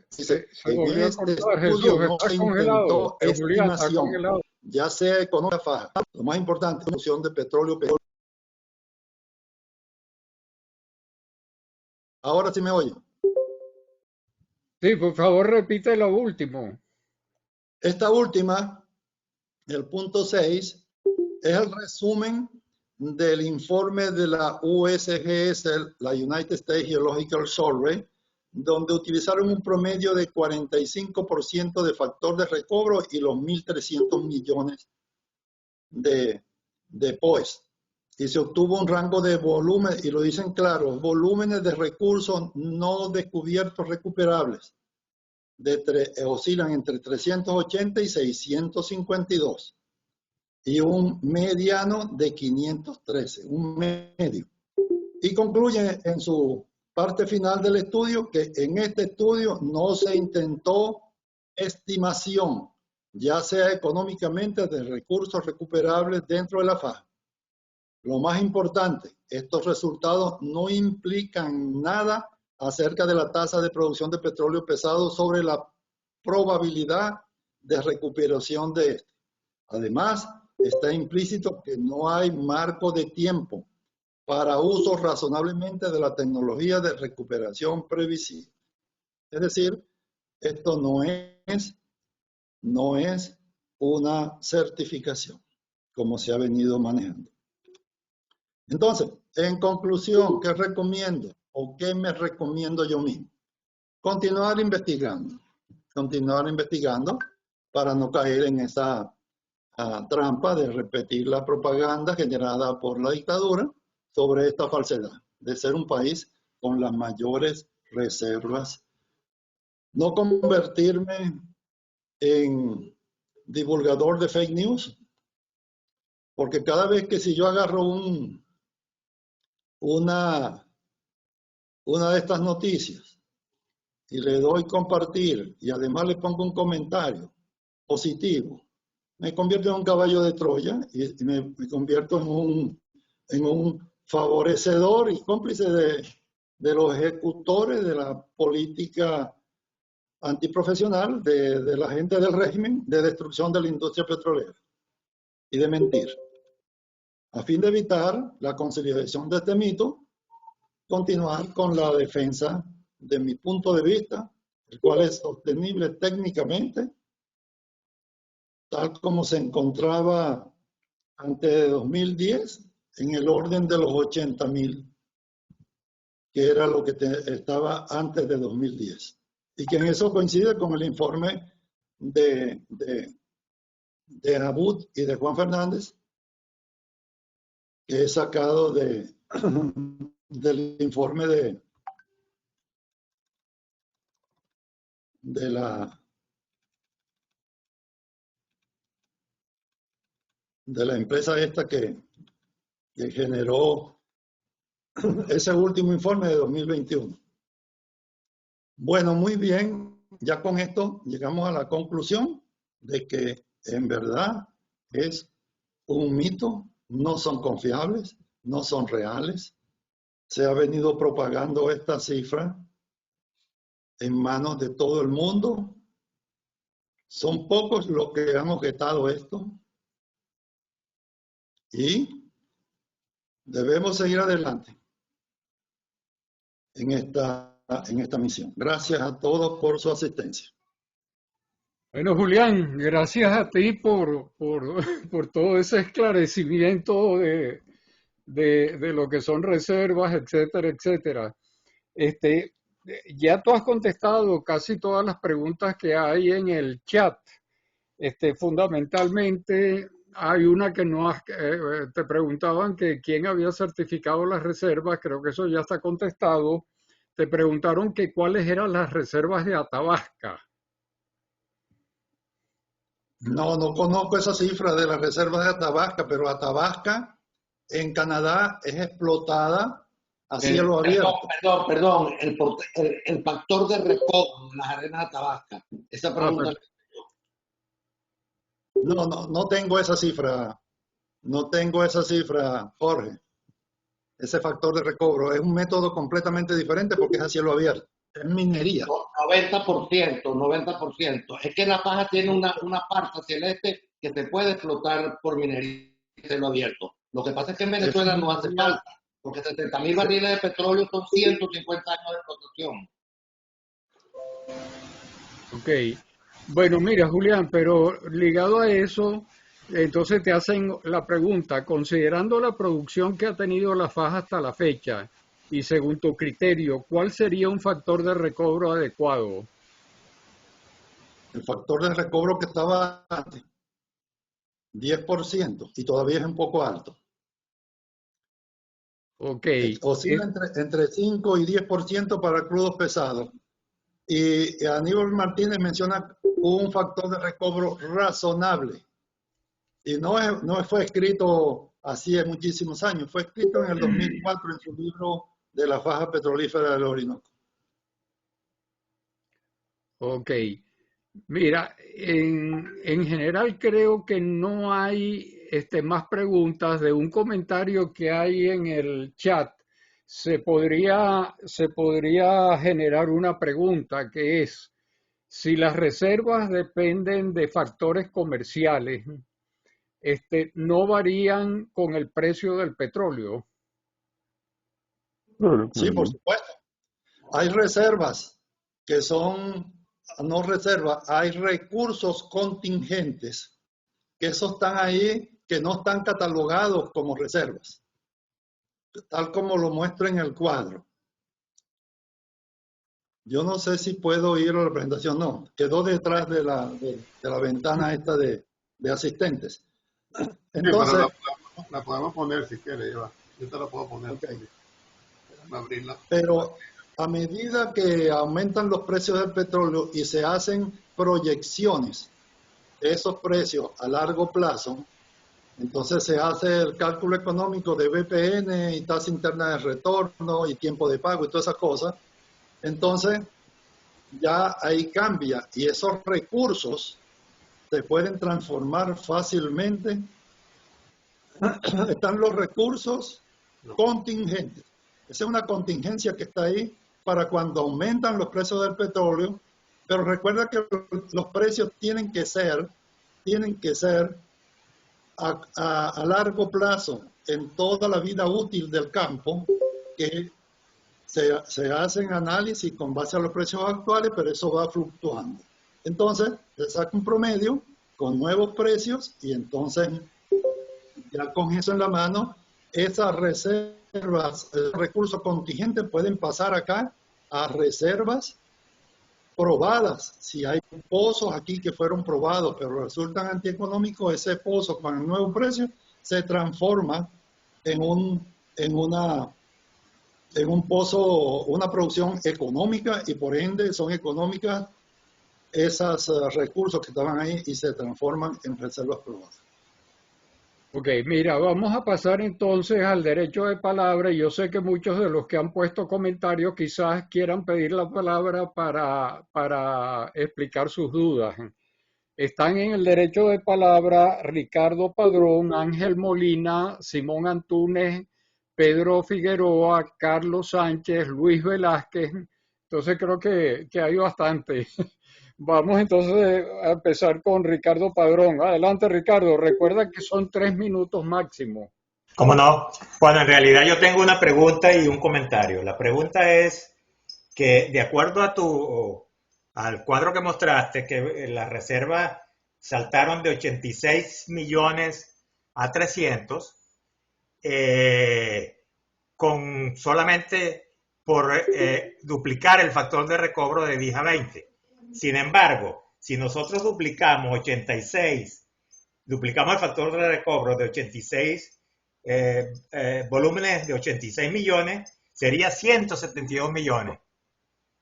Se en volvió a este cortar, estudio Jesús, no está se congelado. intentó Julián, está estimación, congelado. ya sea económica faja. Lo más importante, la producción de petróleo. Ahora sí me oye. Sí, por favor, repite lo último. Esta última, el punto 6, es el resumen del informe de la USGS, la United States Geological Survey, donde utilizaron un promedio de 45% de factor de recobro y los 1.300 millones de POEs. Y se obtuvo un rango de volumen, y lo dicen claro, volúmenes de recursos no descubiertos recuperables, oscilan entre 380 y 652. Y un mediano de 513, un medio. Y concluye en su parte final del estudio que en este estudio no se intentó estimación, ya sea económicamente, de recursos recuperables dentro de la faja. Lo más importante, estos resultados no implican nada acerca de la tasa de producción de petróleo pesado sobre la probabilidad de recuperación de este. Además, está implícito que no hay marco de tiempo para uso razonablemente de la tecnología de recuperación previsible. Es decir, esto no es una certificación, como se ha venido manejando. Entonces, en conclusión, ¿qué recomiendo o qué me recomiendo yo mismo? Continuar investigando para no caer en esa trampa de repetir la propaganda generada por la dictadura sobre esta falsedad de ser un país con las mayores reservas. No convertirme en divulgador de fake news, porque cada vez que si yo agarro una de estas noticias y le doy compartir y además le pongo un comentario positivo, me convierto en un caballo de Troya y me convierto en un favorecedor y cómplice de los ejecutores de la política antiprofesional de la gente del régimen de destrucción de la industria petrolera y de mentir. A fin de evitar la consolidación de este mito, continuar con la defensa de mi punto de vista, el cual es sostenible técnicamente, tal como se encontraba antes de 2010, en el orden de los 80.000, que era lo que estaba antes de 2010. Y que en eso coincide con el informe de Abud y de Juan Fernández, que he sacado del informe de la empresa esta que generó ese último informe de 2021. Bueno, muy bien, ya con esto llegamos a la conclusión de que en verdad es un mito, no son confiables, no son reales. Se ha venido propagando esta cifra en manos de todo el mundo. Son pocos los que han objetado esto y debemos seguir adelante en esta misión. Gracias a todos por su asistencia. Bueno, Julián, gracias a ti por todo ese esclarecimiento de lo que son reservas, etcétera, etcétera. Este, ya tú has contestado casi todas las preguntas que hay en el chat. Fundamentalmente hay una que no has, te preguntaban que quién había certificado las reservas, creo que eso ya está contestado. Te preguntaron que cuáles eran las reservas de Athabasca. No conozco esa cifra de las reservas de Athabasca, pero Athabasca en Canadá es explotada a cielo abierto. Perdón, el factor de recobro de las arenas de Athabasca. Esa pregunta. No tengo esa cifra. No tengo esa cifra, Jorge. Ese factor de recobro es un método completamente diferente porque es a cielo abierto. Es minería. 90%. Es que la paja tiene una parte hacia el este que se puede explotar por minería a cielo abierto. Lo que pasa es que en Venezuela no hace falta, porque 70.000 barriles de petróleo son 150 años de explotación. Ok. Bueno, mira, Julián, pero ligado a eso, entonces te hacen la pregunta, considerando la producción que ha tenido la faja hasta la fecha y según tu criterio, ¿cuál sería un factor de recobro adecuado? El factor de recobro que estaba antes, 10%, y todavía es un poco alto. Ok. Oscila entre 5 y 10% para crudos pesados. Y Aníbal Martínez menciona un factor de recobro razonable. Y no fue escrito así en muchísimos años, fue escrito en el 2004 en su libro de la faja petrolífera del Orinoco. Ok. Mira, en general creo que no hay más preguntas. De un comentario que hay en el chat. Se podría generar una pregunta que es, si las reservas dependen de factores comerciales, no varían con el precio del petróleo. Sí, por supuesto. Hay reservas que son, no reservas, hay recursos contingentes, que esos están ahí, que no están catalogados como reservas, tal como lo muestro en el cuadro. Yo no sé si puedo ir a la presentación, no, quedó detrás de la ventana esta de asistentes. Entonces, sí, pero la podemos poner si quieres, Eva. Yo te la puedo poner. Okay. Déjame abrirla. Pero a medida que aumentan los precios del petróleo y se hacen proyecciones de esos precios a largo plazo, entonces se hace el cálculo económico de BPN y tasa interna de retorno y tiempo de pago y todas esas cosas. Entonces ya ahí cambia y esos recursos se pueden transformar fácilmente. Están los recursos contingentes. Esa es una contingencia que está ahí para cuando aumentan los precios del petróleo, pero recuerda que los precios tienen que ser a largo plazo, en toda la vida útil del campo, que se hacen análisis con base a los precios actuales, pero eso va fluctuando. Entonces, se saca un promedio con nuevos precios y entonces, ya con eso en la mano, esas reservas, recursos contingentes pueden pasar acá a reservas probadas. Si hay pozos aquí que fueron probados pero resultan antieconómicos, ese pozo con el nuevo precio se transforma en un pozo, una producción económica, y por ende son económicas esos recursos que estaban ahí y se transforman en reservas probadas. Ok, mira, vamos a pasar entonces al derecho de palabra. Yo sé que muchos de los que han puesto comentarios quizás quieran pedir la palabra para explicar sus dudas. Están en el derecho de palabra Ricardo Padrón, Ángel Molina, Simón Antúnez, Pedro Figueroa, Carlos Sánchez, Luis Velázquez. Entonces creo que hay bastante. Vamos entonces a empezar con Ricardo Padrón. Adelante, Ricardo. Recuerda que son 3 minutos máximo. ¿Cómo no? Bueno, en realidad yo tengo una pregunta y un comentario. La pregunta es que, de acuerdo al cuadro que mostraste, que las reservas saltaron de 86 millones a 300, con solamente por duplicar el factor de recobro de 10 a 20. Sin embargo, si nosotros duplicamos el factor de recobro de 86 volúmenes de 86 millones, sería 172 millones,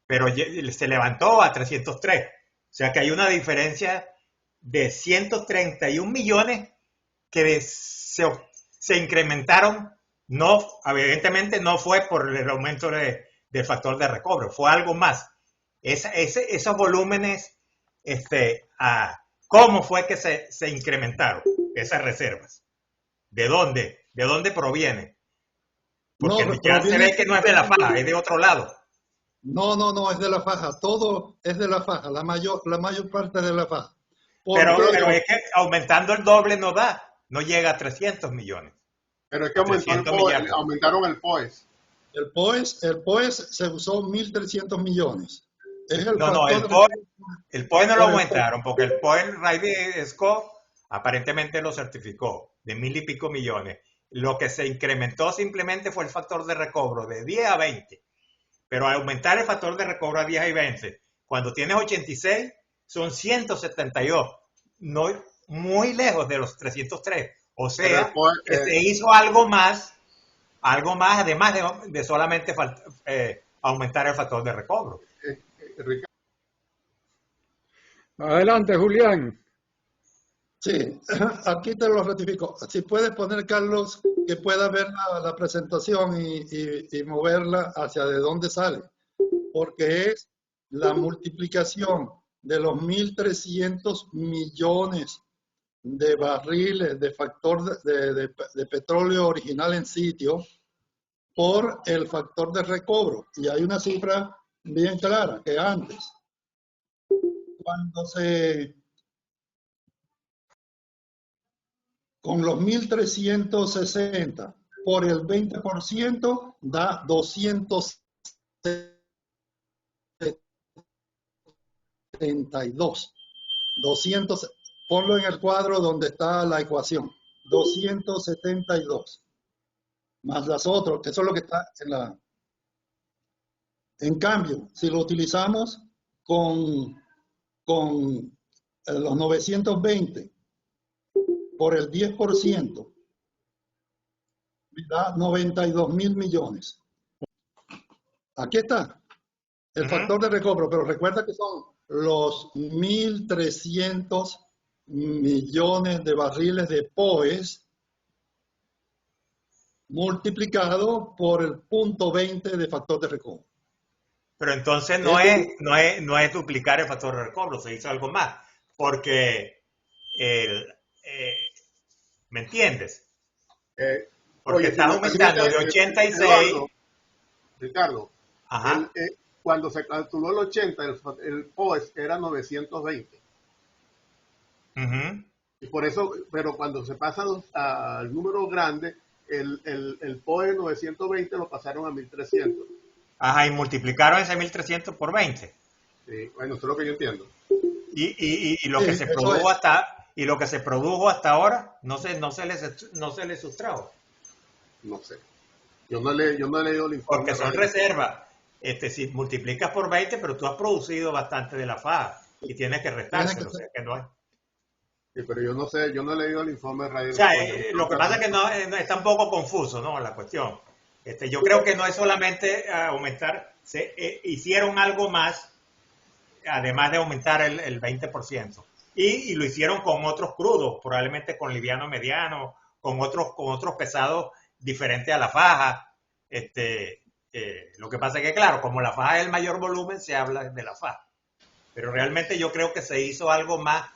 pero se levantó a 303. O sea que hay una diferencia de 131 millones que se incrementaron. No, evidentemente no fue por el aumento del factor de recobro, fue algo más. Esos volúmenes, ¿cómo fue que se incrementaron esas reservas? ¿De dónde provienen? Porque ya se ve que no es de la faja, es de otro lado. No, es de la faja. Todo es de la faja. La mayor parte es de la faja. Pero es que aumentando el doble no llega a 300 millones. Pero es que aumentaron el POES. El POES se usó 1.300 millones. Es el el POES no lo aumentaron, porque el POES Ray Scott aparentemente lo certificó de 1.000 y pico millones. Lo que se incrementó simplemente fue el factor de recobro de 10 a 20. Pero al aumentar el factor de recobro a 10 y 20, cuando tienes 86, son 172. No, muy lejos de los 303. O sea, que se hizo algo más además de solamente aumentar el factor de recobro. Adelante, Julián. Sí, aquí te lo ratifico. Si puedes poner, Carlos, que pueda ver la presentación y moverla hacia de dónde sale, porque es la multiplicación de los 1.300 millones de barriles de factor de petróleo original en sitio por el factor de recobro. Y hay una cifra bien clara, que antes, cuando con los 1.360 por el 20% da 272. 200, ponlo en el cuadro donde está la ecuación. 272. Más las otras, que eso es lo que está en la... En cambio, si lo utilizamos con los 920 por el 10%, da 92.000 millones. Aquí está el factor de recobro, pero recuerda que son los 1.300 millones de barriles de POES multiplicado por el 0.20 de factor de recobro. Pero entonces no es duplicar el factor de recobro, se hizo algo más, porque ¿me entiendes? Porque estás aumentando de 86. Ricardo, ajá. Cuando se calculó el 80, el POES era 920. Y por eso, pero cuando se pasa al número grande, el POES 920 lo pasaron a 1300. Ajá, y multiplicaron ese 1300 por 20. Sí, bueno, eso es lo que yo entiendo. Y lo que se produjo hasta ahora no se le sustrajo. No sé. Yo no he leído el informe. Porque son reservas. Si multiplicas por 20, pero tú has producido bastante de la faja y tienes que restárselo, o sea que no es. Sí, pero yo no sé, yo no he leído el informe de Radio. O sea, lo que pasa es que no está un poco confuso, ¿no? La cuestión. Yo creo que no es solamente aumentar, hicieron algo más, además de aumentar el 20%. Y lo hicieron con otros crudos, probablemente con liviano mediano, con otros pesados diferentes a la faja. Lo que pasa es que, claro, como la faja es el mayor volumen, se habla de la faja. Pero realmente yo creo que se hizo algo más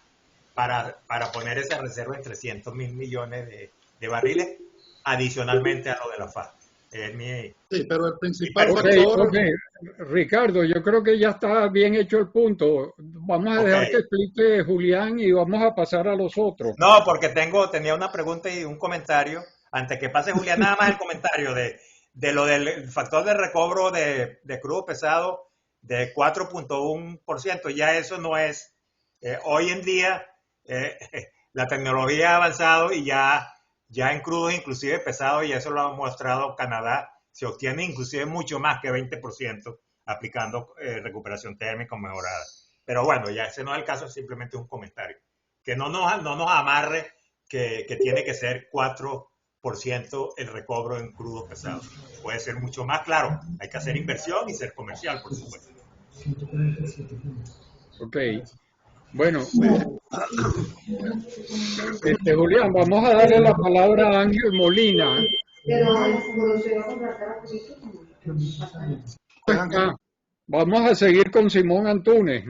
para poner esa reserva en 300.000 millones de barriles, adicionalmente a lo de la faja. Sí, pero el principal factor... Okay. Ricardo, yo creo que ya está bien hecho el punto. Vamos a dejar que explique Julián y vamos a pasar a los otros. No, porque tenía una pregunta y un comentario. Antes que pase Julián, nada más el comentario de lo del factor de recobro de crudo pesado de 4.1%. Ya eso no es... hoy en día la tecnología ha avanzado y ya en crudos inclusive pesados, y eso lo ha mostrado Canadá, se obtiene inclusive mucho más que 20% aplicando recuperación térmica mejorada. Pero bueno, ya ese no es el caso, es simplemente un comentario. Que no nos amarre que tiene que ser 4% el recobro en crudos pesados. Puede ser mucho más, claro. Hay que hacer inversión y ser comercial, por supuesto. Ok. Bueno, Julián, vamos a darle la palabra a Ángel Molina. Vamos a seguir con Simón Antunes.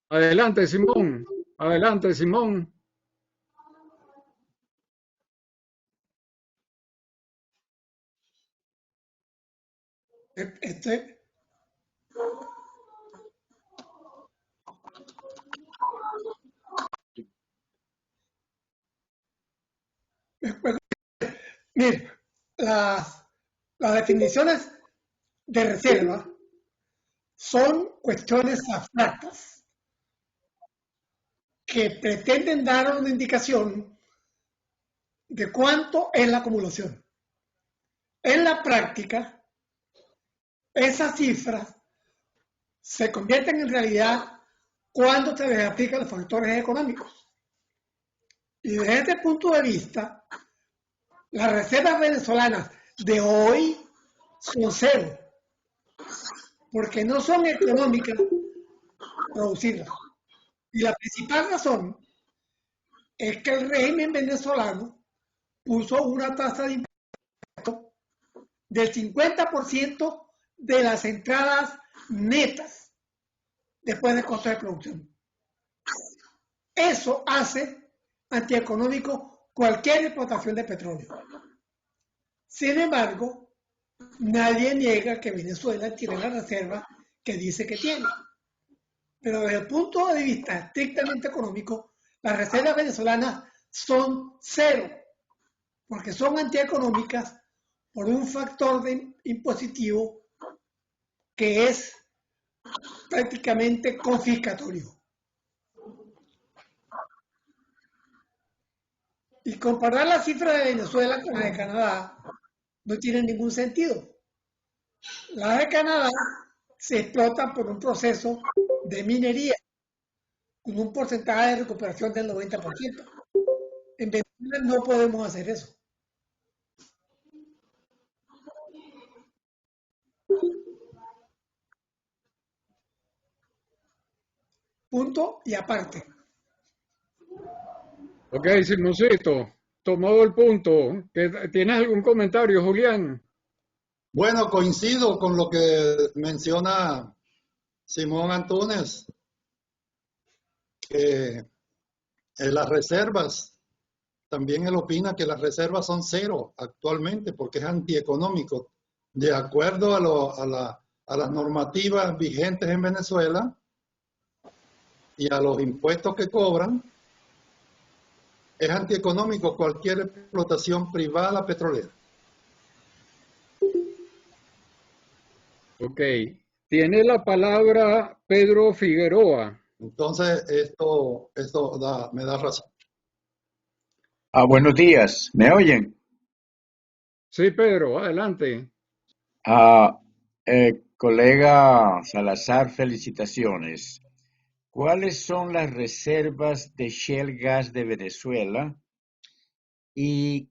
Adelante, Simón. Adelante, Simón. Mire, las definiciones de reserva son cuestiones abstractas que pretenden dar una indicación de cuánto es la acumulación. En la práctica, esas cifras se convierten en realidad cuando se les aplican los factores económicos. Y desde este punto de vista, las reservas venezolanas de hoy son cero, porque no son económicas producidas. Y la principal razón es que el régimen venezolano puso una tasa de impuesto del 50% de las entradas netas después del costo de producción. Eso hace antieconómico cualquier explotación de petróleo. Sin embargo, nadie niega que Venezuela tiene la reserva que dice que tiene. Pero desde el punto de vista estrictamente económico, las reservas venezolanas son cero, porque son antieconómicas por un factor impositivo que es prácticamente confiscatorio. Y comparar la cifra de Venezuela con la de Canadá no tiene ningún sentido. La de Canadá se explota por un proceso de minería con un porcentaje de recuperación del 90%. En Venezuela no podemos hacer eso. Punto y aparte. Ok, Simoncito, tomado el punto. ¿Tienes algún comentario, Julián? Bueno, coincido con lo que menciona Simón Antunes, que las reservas, también él opina que las reservas son cero actualmente porque es antieconómico. De acuerdo a las normativas vigentes en Venezuela y a los impuestos que cobran, es antieconómico cualquier explotación privada petrolera. Ok. Tiene la palabra Pedro Figueroa. Entonces, esto me da razón. Buenos días, ¿me oyen? Sí, Pedro, adelante. Colega Salazar, felicitaciones. ¿Cuáles son las reservas de Shell Gas de Venezuela? Y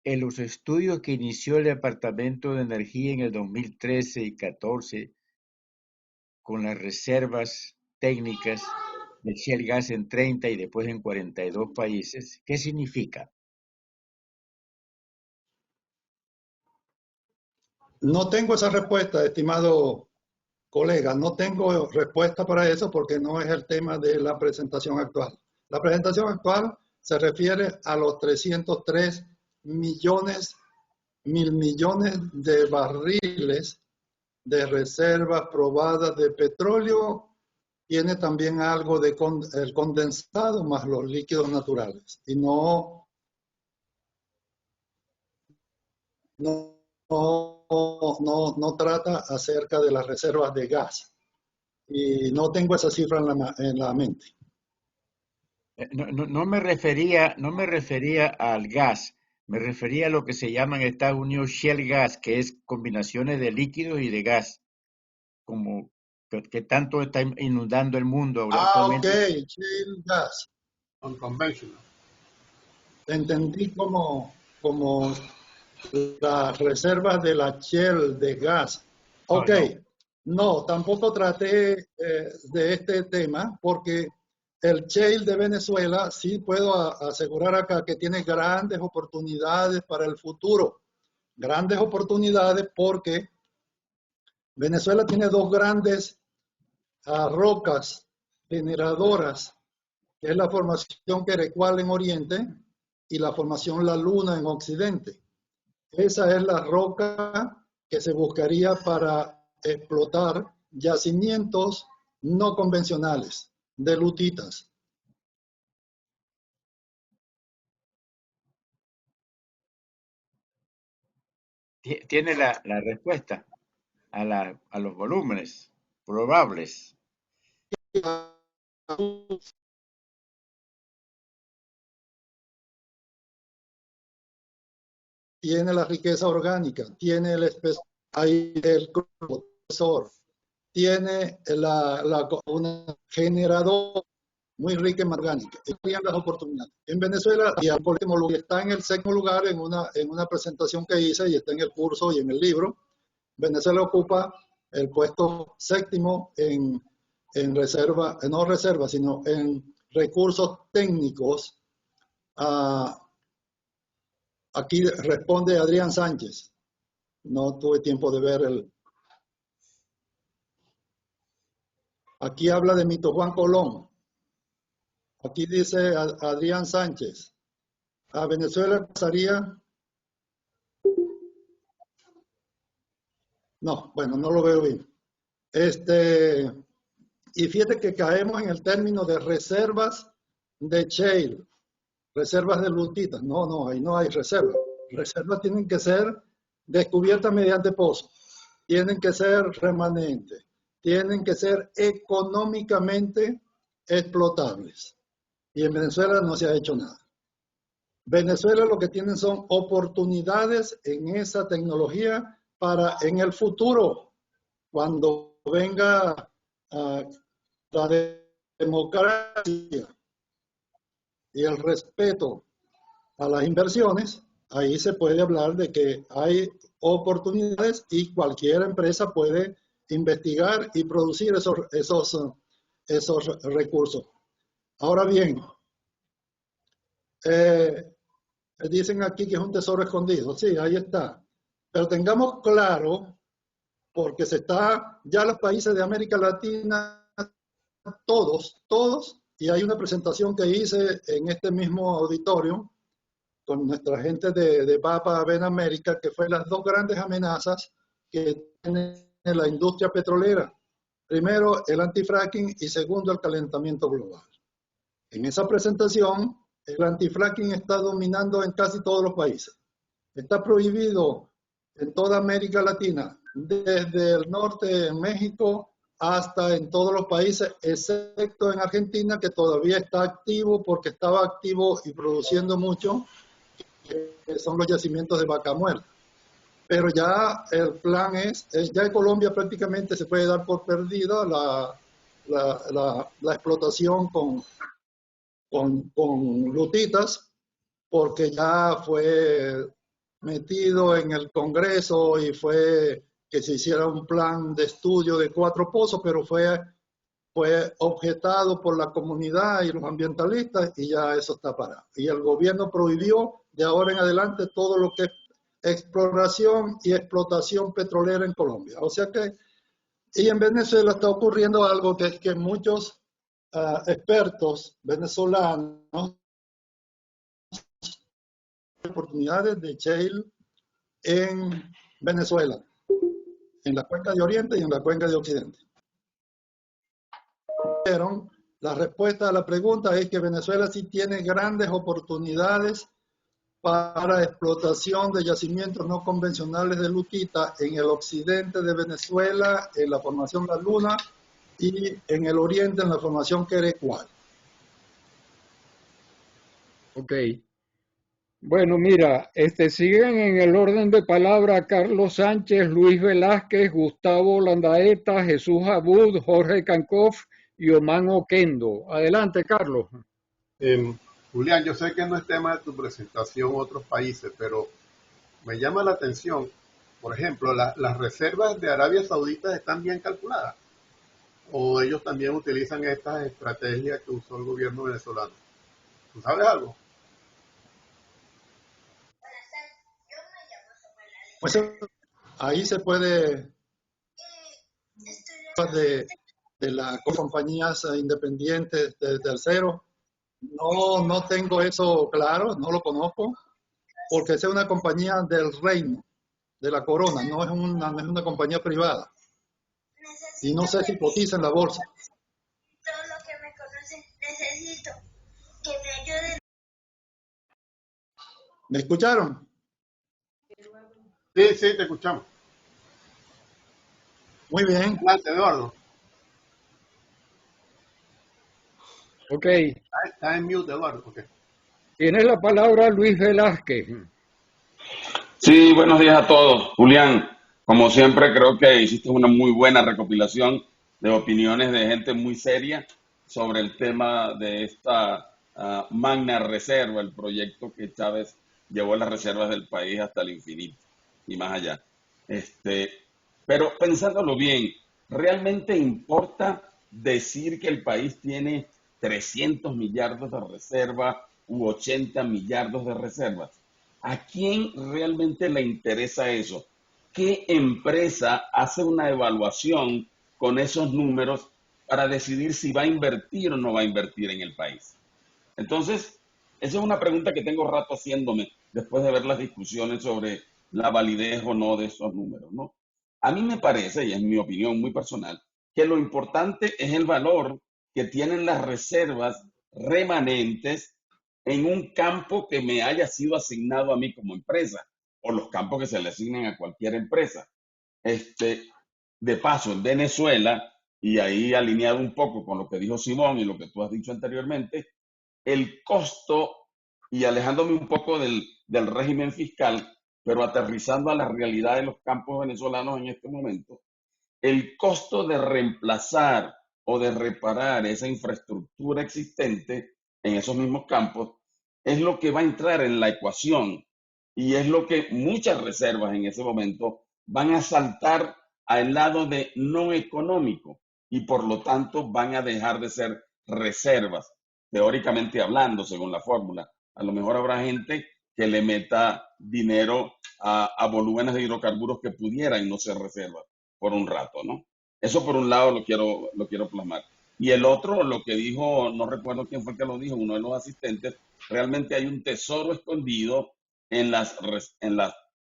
en los estudios que inició el Departamento de Energía en el 2013 y 14, con las reservas técnicas de Shell Gas en 30 y después en 42 países, ¿qué significa? No tengo esa respuesta, estimado colega, no tengo respuesta para eso porque no es el tema de la presentación actual. La presentación actual se refiere a los 303 millones de barriles de reservas probadas de petróleo. Tiene también algo de el condensado más los líquidos naturales. Y no trata acerca de las reservas de gas. Y no tengo esa cifra en la mente. No me refería al gas, me refería a lo que se llama en Estados Unidos shale gas, que es combinaciones de líquidos y de gas, como que tanto está inundando el mundo actualmente. Ok, shale gas. Unconventional. Entendí como las reservas de la Shell de gas. Ok, No, tampoco traté de este tema porque el shale de Venezuela sí puedo asegurar acá que tiene grandes oportunidades para el futuro. Grandes oportunidades porque Venezuela tiene dos grandes rocas generadoras, que es la formación Querecual en Oriente y la formación La Luna en Occidente. Esa es la roca que se buscaría para explotar yacimientos no convencionales de lutitas. Tiene la respuesta a los volúmenes probables. Tiene la riqueza orgánica, tiene el espesor, el profesor, tiene una generador muy rica en orgánica. Serían las oportunidades. En Venezuela, y por último, está en el sexto lugar en una presentación que hice y está en el curso y en el libro. Venezuela ocupa el puesto séptimo en reserva, no reserva, sino en recursos técnicos. Aquí responde Adrián Sánchez. No tuve tiempo de ver el... Aquí habla de Mito Juan Colón. Aquí dice Adrián Sánchez. A Venezuela pasaría... No, bueno, no lo veo bien. Y fíjate que caemos en el término de reservas de shale, reservas de lutitas. No, ahí no hay reservas. Reservas tienen que ser descubiertas mediante pozos, tienen que ser remanentes, tienen que ser económicamente explotables. Y en Venezuela no se ha hecho nada. Venezuela lo que tienen son oportunidades en esa tecnología para en el futuro, cuando venga la democracia y el respeto a las inversiones, ahí se puede hablar de que hay oportunidades y cualquier empresa puede investigar y producir esos recursos. Ahora bien, dicen aquí que es un tesoro escondido. Sí, ahí está. Pero tengamos claro, porque ya los países de América Latina, todos, y hay una presentación que hice en este mismo auditorio con nuestra gente de Papa Ven América, que fue las dos grandes amenazas que tiene la industria petrolera. Primero, el antifracking y segundo, el calentamiento global. En esa presentación, el antifracking está dominando en casi todos los países. Está prohibido en toda América Latina, desde el norte en México hasta en todos los países, excepto en Argentina, que todavía está activo porque estaba activo y produciendo mucho, que son los yacimientos de vaca muerta. Pero ya el plan ya en Colombia prácticamente se puede dar por perdida la explotación con lutitas, porque ya fue metido en el Congreso y fue que se hiciera un plan de estudio de 4 pozos, pero fue objetado por la comunidad y los ambientalistas y ya eso está parado. Y el gobierno prohibió de ahora en adelante todo lo que es exploración y explotación petrolera en Colombia. O sea que, y en Venezuela está ocurriendo algo que muchos expertos venezolanos oportunidades de shale en Venezuela, en la cuenca de Oriente y en la cuenca de Occidente. Pero la respuesta a la pregunta es que Venezuela sí tiene grandes oportunidades para explotación de yacimientos no convencionales de lutita en el occidente de Venezuela, en la formación La Luna, y en el oriente en la formación Querecual. Ok. Bueno, mira, siguen en el orden de palabra Carlos Sánchez, Luis Velázquez, Gustavo Landaeta, Jesús Abud, Jorge Cancoff y Oman Oquendo. Adelante, Carlos. Julián, yo sé que no es tema de tu presentación otros países, pero me llama la atención Por ejemplo, las reservas de Arabia Saudita están bien calculadas, o ellos también utilizan estas estrategias que usó el gobierno venezolano. ¿Tú sabes algo? Pues ahí se puede de las compañías independientes de terceros. No tengo eso claro, no lo conozco, porque esa es una compañía del reino, de la corona, no es una compañía privada. Y no sé si cotiza en la bolsa. Todos los que me conocen, necesito que me ayuden. ¿Me escucharon? Sí, sí, te escuchamos. Muy bien. Adelante, Eduardo. Ok, Está en mute, Eduardo. Okay. tiene la palabra Luis Velázquez. Sí, buenos días a todos. Julián, como siempre, creo que hiciste una muy buena recopilación de opiniones de gente muy seria sobre el tema de esta magna reserva, el proyecto que Chávez llevó las reservas del país hasta el infinito y más allá. Pero pensándolo bien, ¿realmente importa decir que el país tiene 300 millardos de reservas u 80 millardos de reservas? ¿A quién realmente le interesa eso? ¿Qué empresa hace una evaluación con esos números para decidir si va a invertir o no va a invertir en el país? Entonces, esa es una pregunta que tengo rato haciéndome después de ver las discusiones sobre la validez o no de esos números, ¿no? A mí me parece, y es mi opinión muy personal, que lo importante es el valor que tienen las reservas remanentes en un campo que me haya sido asignado a mí como empresa, o los campos que se le asignen a cualquier empresa. De paso, en Venezuela, y ahí alineado un poco con lo que dijo Simón y lo que tú has dicho anteriormente, el costo, y alejándome un poco del régimen fiscal, pero aterrizando a la realidad de los campos venezolanos en este momento, el costo de reemplazar o de reparar esa infraestructura existente en esos mismos campos es lo que va a entrar en la ecuación y es lo que muchas reservas en ese momento van a saltar al lado de no económico y por lo tanto van a dejar de ser reservas, teóricamente hablando, según la fórmula. A lo mejor habrá gente que le meta dinero a volúmenes de hidrocarburos que pudieran no ser reservas por un rato, ¿no? Eso por un lado lo quiero plasmar. Y el otro, lo que dijo, no recuerdo quién fue el que lo dijo, uno de los asistentes, realmente hay un tesoro escondido en las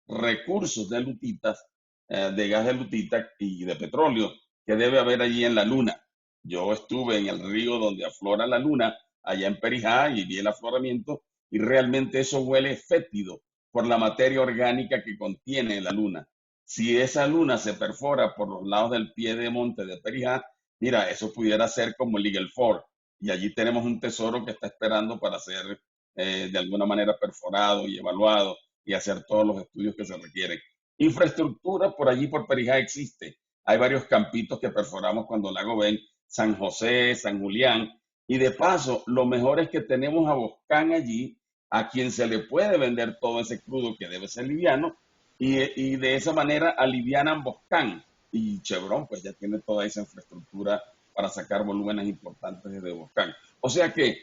recursos de lutitas, de gas de lutita y de petróleo que debe haber allí en la luna. Yo estuve en el río donde aflora la luna, allá en Perijá, y vi el afloramiento, y realmente eso huele fétido por la materia orgánica que contiene la luna. Si esa luna se perfora por los lados del pie de monte de Perijá, mira, eso pudiera ser como el Eagle Ford. Y allí tenemos un tesoro que está esperando para ser de alguna manera perforado y evaluado y hacer todos los estudios que se requieren. Infraestructura por allí, por Perijá, existe. Hay varios campitos que perforamos cuando Lago ven, San José, San Julián. Y de paso, lo mejor es que tenemos a Boscán allí, a quien se le puede vender todo ese crudo que debe ser liviano, y de esa manera alivianan Boscán. Y Chevron pues ya tiene toda esa infraestructura para sacar volúmenes importantes desde Boscán. O sea que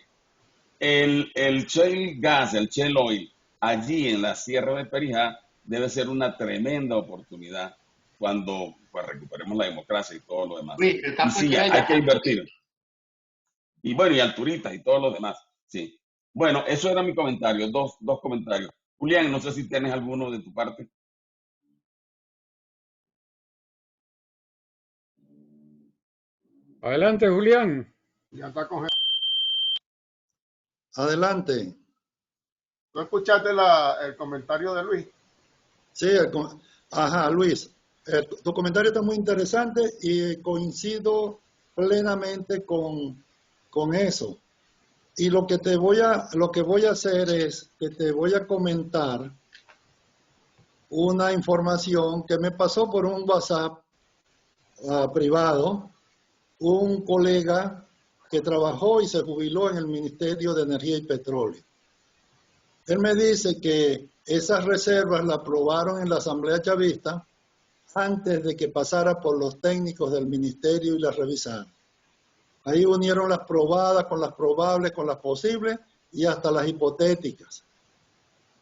el shale gas, el shale oil, allí en la Sierra de Perijá, debe ser una tremenda oportunidad cuando pues, recuperemos la democracia y todo lo demás. Sí, el Y campo sí, estrella, hay que invertir. Y bueno, y Alturitas y todos los demás. Sí. Bueno, eso era mi comentario, dos comentarios. Julián, no sé si tienes alguno de tu parte. Adelante, Julián. Ya está con... Adelante. ¿Tú escuchaste el comentario de Luis? Sí, ajá, Luis. Tu comentario está muy interesante y coincido plenamente con eso. Y lo que voy a hacer es que te voy a comentar una información que me pasó por un WhatsApp privado, un colega que trabajó y se jubiló en el Ministerio de Energía y Petróleo. Él me dice que esas reservas las aprobaron en la Asamblea Chavista antes de que pasara por los técnicos del ministerio y las revisaran. Ahí unieron las probadas con las probables, con las posibles y hasta las hipotéticas.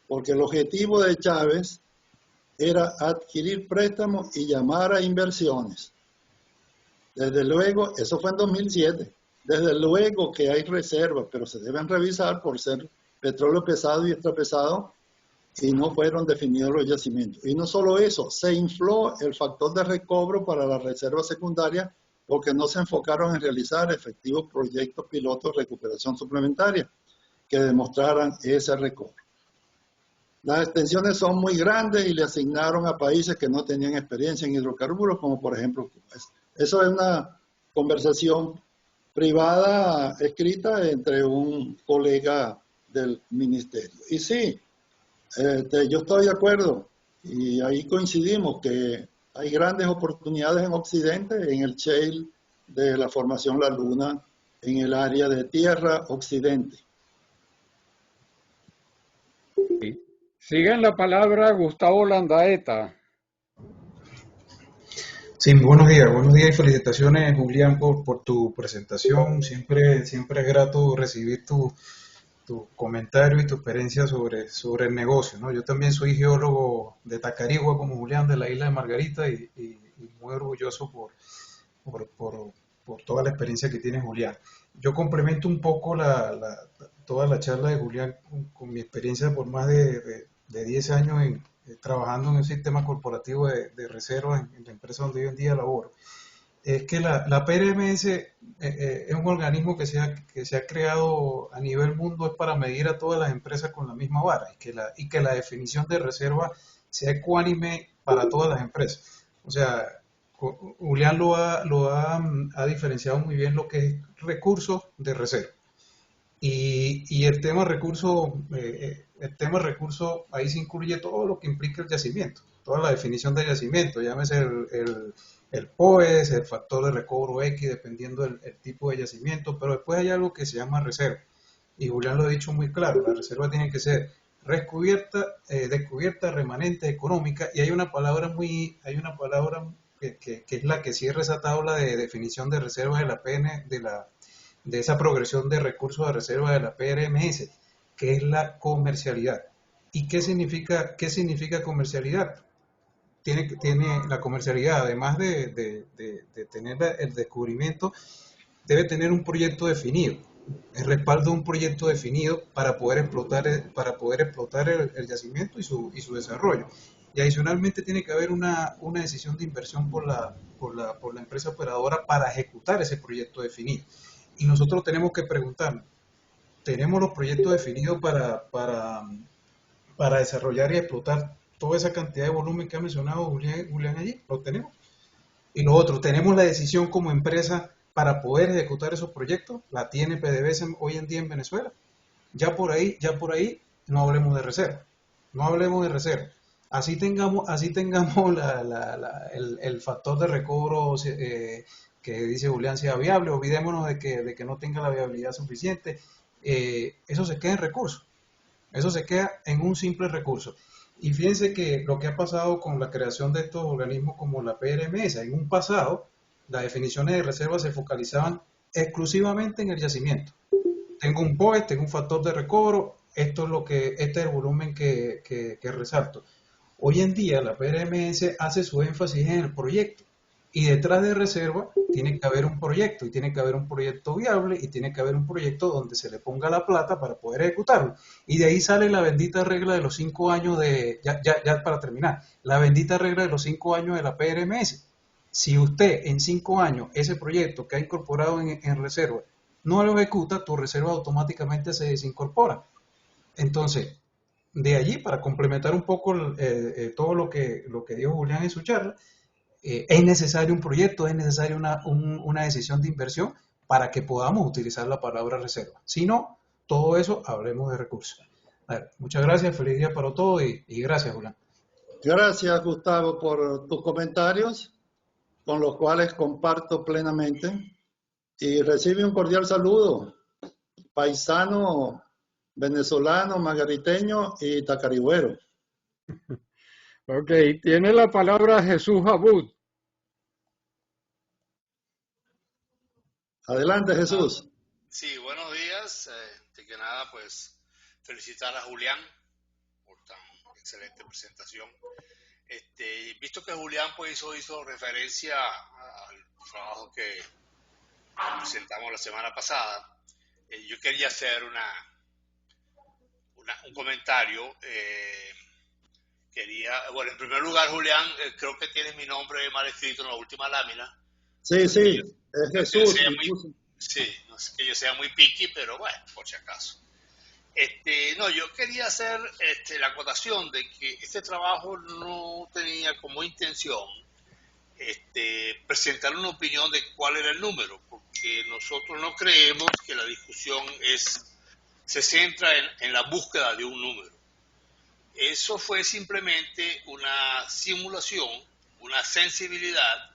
Porque el objetivo de Chávez era adquirir préstamos y llamar a inversiones. Desde luego, eso fue en 2007. Desde luego que hay reservas, pero se deben revisar por ser petróleo pesado y extrapesado y no fueron definidos los yacimientos. Y no solo eso, se infló el factor de recobro para las reservas secundarias porque no se enfocaron en realizar efectivos proyectos pilotos de recuperación suplementaria que demostraran ese recobro. Las extensiones son muy grandes y le asignaron a países que no tenían experiencia en hidrocarburos, como por ejemplo Cuba. Eso es una conversación privada escrita entre un colega del ministerio. Y sí, yo estoy de acuerdo y ahí coincidimos que hay grandes oportunidades en Occidente, en el shale de la formación La Luna, en el área de Tierra Occidente. Sigue en la palabra Gustavo Landaeta. Sí, buenos días y felicitaciones, Julián, por tu presentación. Siempre es grato recibir tu comentario y tu experiencia sobre el negocio, ¿no? Yo también soy geólogo de Tacarigua, como Julián, de la isla de Margarita, y muy orgulloso por toda la experiencia que tiene Julián. Yo complemento un poco toda la charla de Julián con mi experiencia por más de 10 años trabajando en un sistema corporativo de reservas en la empresa donde hoy en día laboro. Es que la PRMS es un organismo que se ha creado a nivel mundo es para medir a todas las empresas con la misma vara y que la definición de reserva sea ecuánime para todas las empresas. O sea, Julián lo ha diferenciado muy bien lo que es recursos de reserva. Y el tema recurso, ahí se incluye todo lo que implica el yacimiento, toda la definición del yacimiento, llámese el POES, el factor de recobro X, dependiendo del tipo de yacimiento, pero después hay algo que se llama reserva. Y Julián lo ha dicho muy claro, la reserva tiene que ser descubierta, remanente, económica, y hay una palabra que es la que cierra esa tabla de definición de reserva de la PN, de esa progresión de recursos de reserva de la PRMS, que es la comercialidad. ¿Y qué significa comercialidad? Tiene la comercialidad, además de tener el descubrimiento, debe tener un proyecto definido, el respaldo de un proyecto definido para poder explotar el yacimiento y su desarrollo. Y adicionalmente tiene que haber una decisión de inversión por la empresa operadora para ejecutar ese proyecto definido. Y nosotros tenemos que preguntar, ¿tenemos los proyectos definidos para desarrollar y explotar toda esa cantidad de volumen que ha mencionado Julián allí? ¿Lo tenemos? Y lo otro, ¿tenemos la decisión como empresa para poder ejecutar esos proyectos? ¿La tiene PDVSA hoy en día en Venezuela? Ya por ahí no hablemos de reserva. No hablemos de reserva. Así tengamos el factor de recobro que dice Julián sea viable, olvidémonos de que no tenga la viabilidad suficiente. Eso se queda en recursos. Eso se queda en un simple recurso. Y fíjense que lo que ha pasado con la creación de estos organismos como la PRMS, en un pasado, las definiciones de reserva se focalizaban exclusivamente en el yacimiento. Tengo un POES, tengo un factor de recobro, este es el volumen que resalto. Hoy en día la PRMS hace su énfasis en el proyecto. Y detrás de reserva tiene que haber un proyecto, y tiene que haber un proyecto viable, y tiene que haber un proyecto donde se le ponga la plata para poder ejecutarlo. Y de ahí sale la bendita regla de los 5 años ya para terminar, la bendita regla de los 5 años de la PRMS. Si usted en 5 años ese proyecto que ha incorporado en reserva no lo ejecuta, tu reserva automáticamente se desincorpora. Entonces, de allí, para complementar un poco todo lo que dijo Julián en su charla, es necesario un proyecto, es necesaria una decisión de inversión para que podamos utilizar la palabra reserva. Si no, todo eso, hablemos de recursos. A ver, muchas gracias, feliz día para todos y gracias, Julián. Gracias, Gustavo, por tus comentarios, con los cuales comparto plenamente. Y recibe un cordial saludo, paisano, venezolano, margariteño y tacarigüero. Ok, tiene la palabra Jesús Abud. Adelante, Jesús. Sí, buenos días. De que nada, pues felicitar a Julián por tan excelente presentación. Visto que Julián pues hizo referencia al trabajo que presentamos la semana pasada, yo quería hacer un comentario. Bueno, en primer lugar, Julián, creo que tienes mi nombre mal escrito en la última lámina. Sí, es Jesús. Sí, no es que yo sea muy picky, pero bueno, por si acaso. No, yo quería hacer la acotación de que este trabajo no tenía como intención presentar una opinión de cuál era el número, porque nosotros no creemos que la discusión se centra en la búsqueda de un número. Eso fue simplemente una simulación, una sensibilidad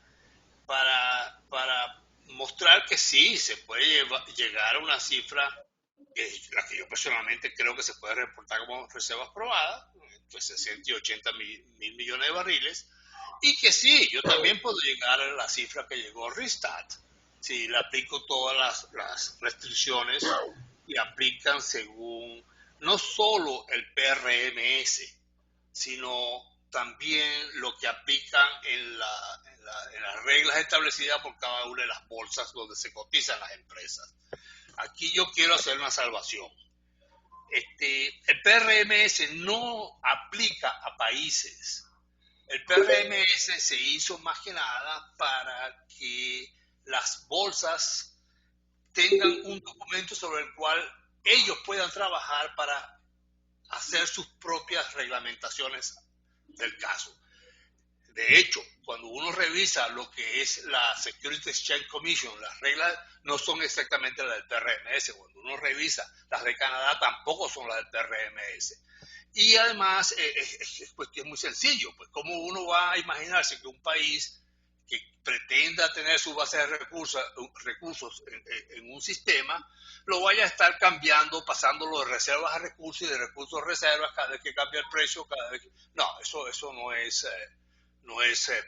para mostrar que sí, se puede llegar a una cifra, la que yo personalmente creo que se puede reportar como reservas probadas, entre 60 y 80 mil millones de barriles, y que sí, yo también puedo llegar a la cifra que llegó Rystad, si le aplico todas las restricciones y aplican según no solo el PRMS, sino también lo que aplican en las reglas establecidas por cada una de las bolsas donde se cotizan las empresas. Aquí yo quiero hacer una salvación. El PRMS no aplica a países. El PRMS se hizo más que nada para que las bolsas tengan un documento sobre el cual ellos puedan trabajar para hacer sus propias reglamentaciones del caso. De hecho, cuando uno revisa lo que es la Securities Exchange Commission, las reglas no son exactamente las del PRMS. Cuando uno revisa las de Canadá, tampoco son las del PRMS. Y además es muy sencillo, pues cómo uno va a imaginarse que un país que pretenda tener su base de recursos en un sistema, lo vaya a estar cambiando, pasándolo de reservas a recursos y de recursos a reservas cada vez que cambia el precio, No, eso no es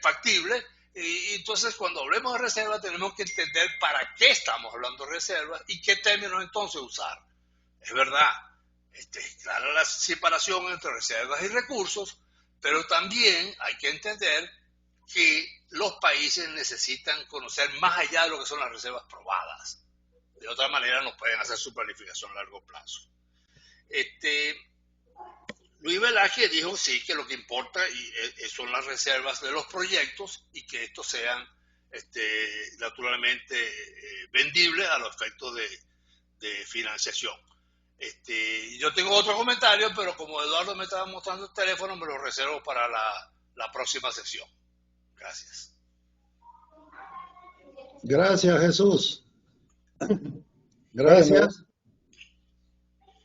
factible. Y entonces cuando hablemos de reservas tenemos que entender para qué estamos hablando de reservas y qué términos entonces usar. Es verdad, clara la separación entre reservas y recursos, pero también hay que entender que los países necesitan conocer más allá de lo que son las reservas probadas. De otra manera no pueden hacer su planificación a largo plazo. Luis Velázquez dijo sí, que lo que importa son las reservas de los proyectos y que estos sean naturalmente vendibles a los efectos de financiación. Yo tengo otro comentario, pero como Eduardo me estaba mostrando el teléfono, me lo reservo para la próxima sesión. Gracias. Gracias, Jesús. Gracias. Bueno,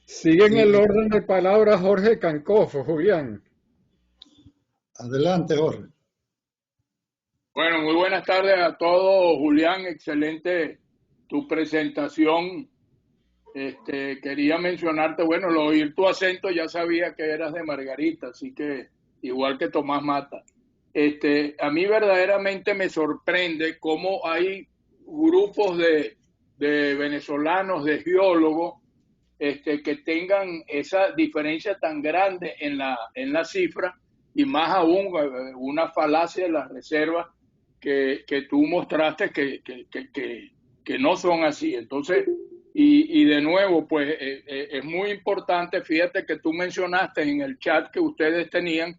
sigue en el orden de palabras Jorge Cancofo, Julián. Adelante, Jorge. Bueno, muy buenas tardes a todos, Julián. Excelente tu presentación. Quería mencionarte, bueno, al oír tu acento ya sabía que eras de Margarita, así que igual que Tomás Mata. A mí verdaderamente me sorprende cómo hay grupos de venezolanos, de geólogos, que tengan esa diferencia tan grande en la cifra, y más aún una falacia de las reservas que tú mostraste que no son así. Entonces, y de nuevo, pues es muy importante, fíjate que tú mencionaste en el chat que ustedes tenían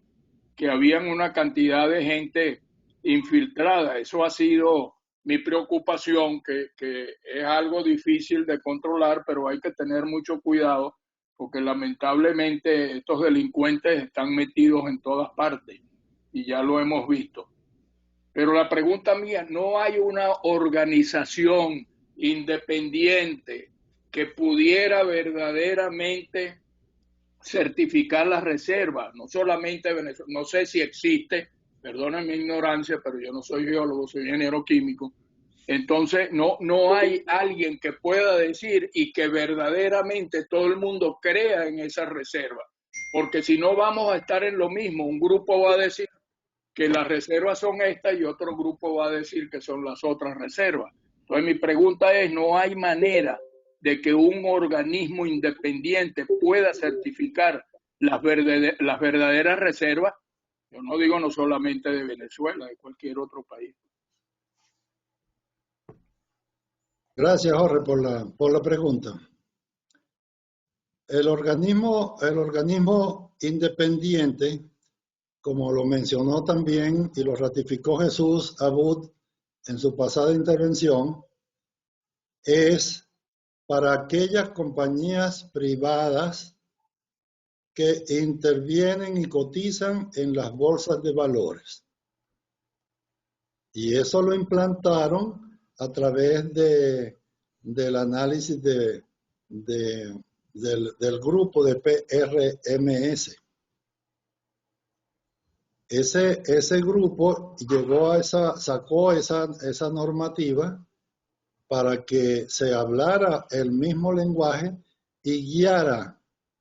que habían una cantidad de gente infiltrada. Eso ha sido mi preocupación, que es algo difícil de controlar, pero hay que tener mucho cuidado porque lamentablemente estos delincuentes están metidos en todas partes y ya lo hemos visto. Pero la pregunta mía, ¿no hay una organización independiente que pudiera verdaderamente certificar las reservas? No solamente Venezuela, no sé si existe, perdona mi ignorancia, pero yo no soy geólogo, soy ingeniero químico. Entonces no hay alguien que pueda decir y que verdaderamente todo el mundo crea en esa reserva. porque si no vamos a estar en lo mismo. Un grupo va a decir que las reservas son estas y otro grupo va a decir que son las otras reservas. Entonces mi pregunta es, ¿no hay manera de que un organismo independiente pueda certificar las verdaderas reservas? Yo no digo no solamente de Venezuela, de cualquier otro país. Gracias, Jorge, por la pregunta. El organismo independiente, como lo mencionó también y lo ratificó Jesús Abud en su pasada intervención, es para aquellas compañías privadas que intervienen y cotizan en las bolsas de valores. Y eso lo implantaron a través del análisis del grupo de PRMS. Ese grupo sacó esa normativa para que se hablara el mismo lenguaje y guiara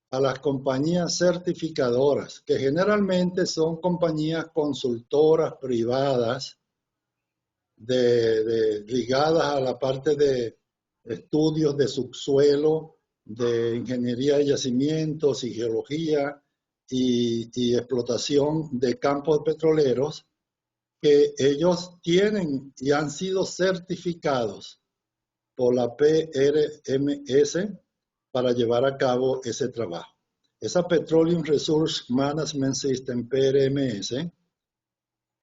a las compañías certificadoras, que generalmente son compañías consultoras privadas ligadas a la parte de estudios de subsuelo, de ingeniería de yacimientos y geología y explotación de campos petroleros, que ellos tienen y han sido certificados por la PRMS para llevar a cabo ese trabajo. Esa Petroleum Resource Management System, PRMS,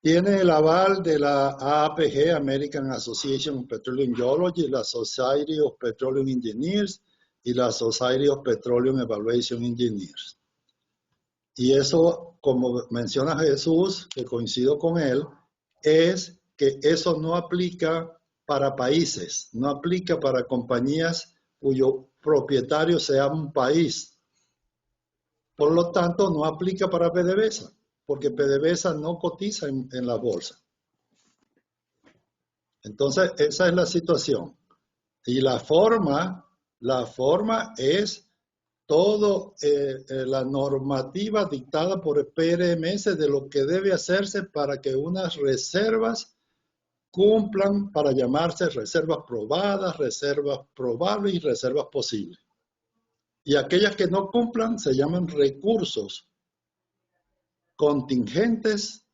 tiene el aval de la AAPG, American Association of Petroleum Geology, la Society of Petroleum Engineers y la Society of Petroleum Evaluation Engineers. Y eso, como menciona Jesús, que coincido con él, es que eso no aplica para países, no aplica para compañías cuyo propietario sea un país. Por lo tanto, no aplica para PDVSA, porque PDVSA no cotiza en la bolsa. Entonces, esa es la situación. Y la forma es todo la normativa dictada por el PRMS de lo que debe hacerse para que unas reservas cumplan para llamarse reservas probadas, reservas probables y reservas posibles. Y aquellas que no cumplan se llaman recursos contingentes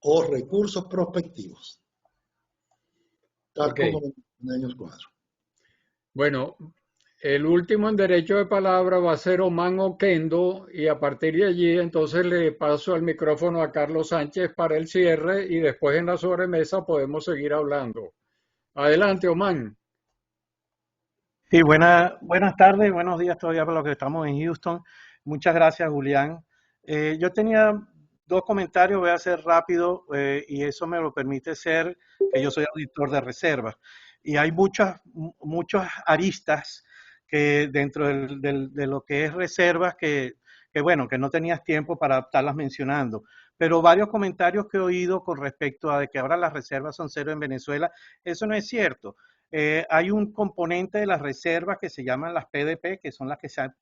o recursos prospectivos. Tal como en el cuadro. Bueno, el último en derecho de palabra va a ser Oman Oquendo y a partir de allí entonces le paso el micrófono a Carlos Sánchez para el cierre y después en la sobremesa podemos seguir hablando. Adelante, Oman. Sí, buenas tardes, buenos días todavía para los que estamos en Houston. Muchas gracias, Julián. Yo tenía dos comentarios, voy a hacer rápido y eso me lo permite ser que yo soy auditor de reservas. Y hay muchas aristas que dentro de lo que es reservas que bueno, que no tenías tiempo para estarlas mencionando. Pero varios comentarios que he oído con respecto a de que ahora las reservas son cero en Venezuela, eso no es cierto. Hay un componente de las reservas que se llaman las PDP, que son las que se están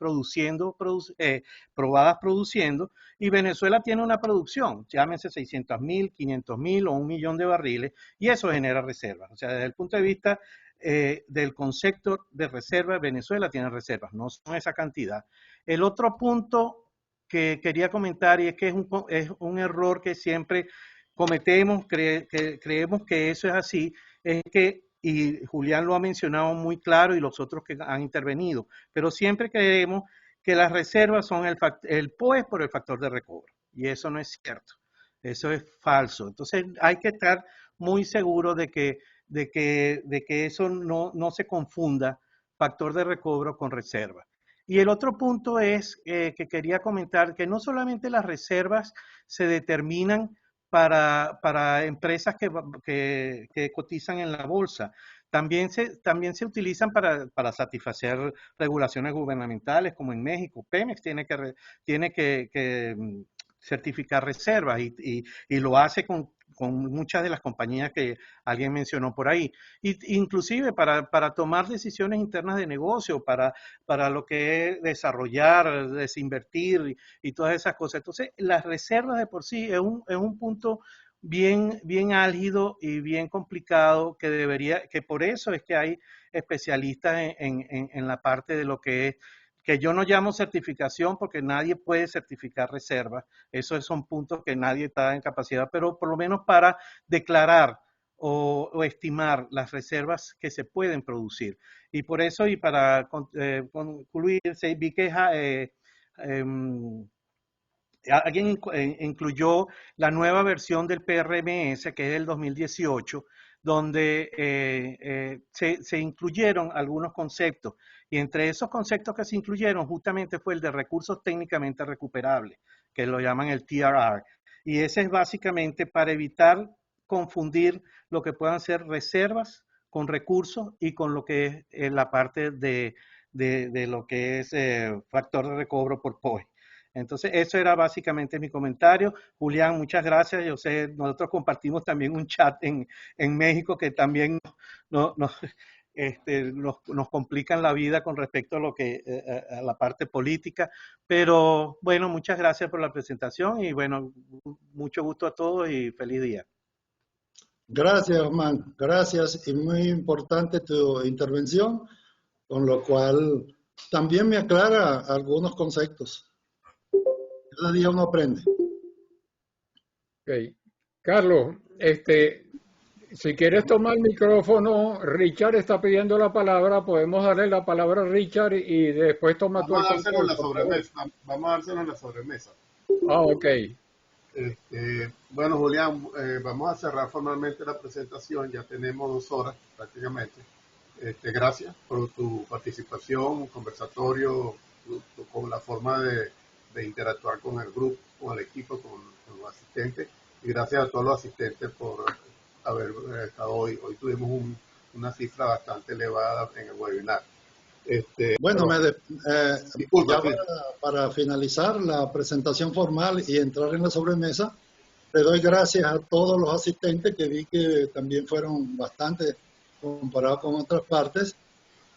probadas produciendo, y Venezuela tiene una producción, llámense 600.000, 500.000 o 1 millón de barriles, y eso genera reservas. O sea, desde el punto de vista del concepto de reservas, Venezuela tiene reservas, no son esa cantidad. El otro punto que quería comentar, y es que es un error que siempre cometemos, creemos que eso es así, es que y Julián lo ha mencionado muy claro y los otros que han intervenido, pero siempre creemos que las reservas son el POE por el factor de recobro, y eso no es cierto, eso es falso. Entonces hay que estar muy seguros de que eso no se confunda factor de recobro con reserva. Y el otro punto es que quería comentar que no solamente las reservas se determinan para empresas que cotizan en la bolsa. También se utilizan para satisfacer regulaciones gubernamentales, como en México. Pemex tiene que certificar reservas y lo hace muchas de las compañías que alguien mencionó por ahí. Inclusive para tomar decisiones internas de negocio, para lo que es desarrollar, desinvertir y todas esas cosas. Entonces, las reservas de por sí es un punto bien álgido y bien complicado que por eso es que hay especialistas en la parte de lo que es, que yo no llamo certificación porque nadie puede certificar reservas, esos son puntos que nadie está en capacidad, pero por lo menos para declarar o estimar las reservas que se pueden producir. Y por eso, y para concluir, vi que alguien incluyó la nueva versión del PRMS, que es del 2018, donde se incluyeron algunos conceptos. Y entre esos conceptos que se incluyeron justamente fue el de recursos técnicamente recuperables, que lo llaman el TRR. Y ese es básicamente para evitar confundir lo que puedan ser reservas con recursos y con lo que es la parte de lo que es factor de recobro por POE. Entonces, eso era básicamente mi comentario. Julián, muchas gracias. Yo sé, nosotros compartimos también un chat en México que también nos complican la vida con respecto a lo que a la parte política. Pero bueno, muchas gracias por la presentación y bueno, mucho gusto a todos y feliz día. Gracias, Osman. Gracias y muy importante tu intervención, con lo cual también me aclara algunos conceptos. Cada día uno aprende. Okay. Carlos, si quieres tomar el micrófono, Richard está pidiendo la palabra, podemos darle la palabra a Richard y después toma tú el control. Vamos a dárselo en la sobremesa. Ah, ok. Bueno, Julián, vamos a cerrar formalmente la presentación, ya tenemos 2 horas prácticamente. Gracias por tu participación, conversatorio, con la forma de interactuar con el grupo, con el equipo, con los asistentes, y gracias a todos los asistentes por haber estado hoy. Hoy tuvimos una cifra bastante elevada en el webinar. Bueno, disculpa, ya para finalizar la presentación formal y entrar en la sobremesa, le doy gracias a todos los asistentes, que vi que también fueron bastante comparados con otras partes,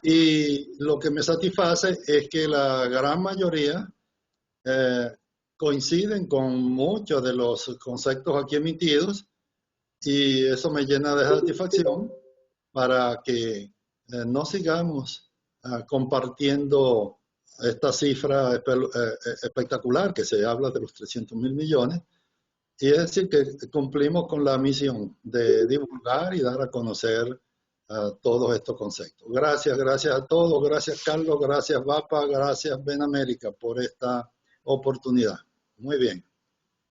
y lo que me satisface es que la gran mayoría coinciden con muchos de los conceptos aquí emitidos, y eso me llena de satisfacción para que no sigamos compartiendo esta cifra espectacular que se habla de los 300.000 millones, y es decir que cumplimos con la misión de divulgar y dar a conocer todos estos conceptos. Gracias a todos, gracias Carlos, gracias Bapa, gracias Benamérica por esta oportunidad. Muy bien.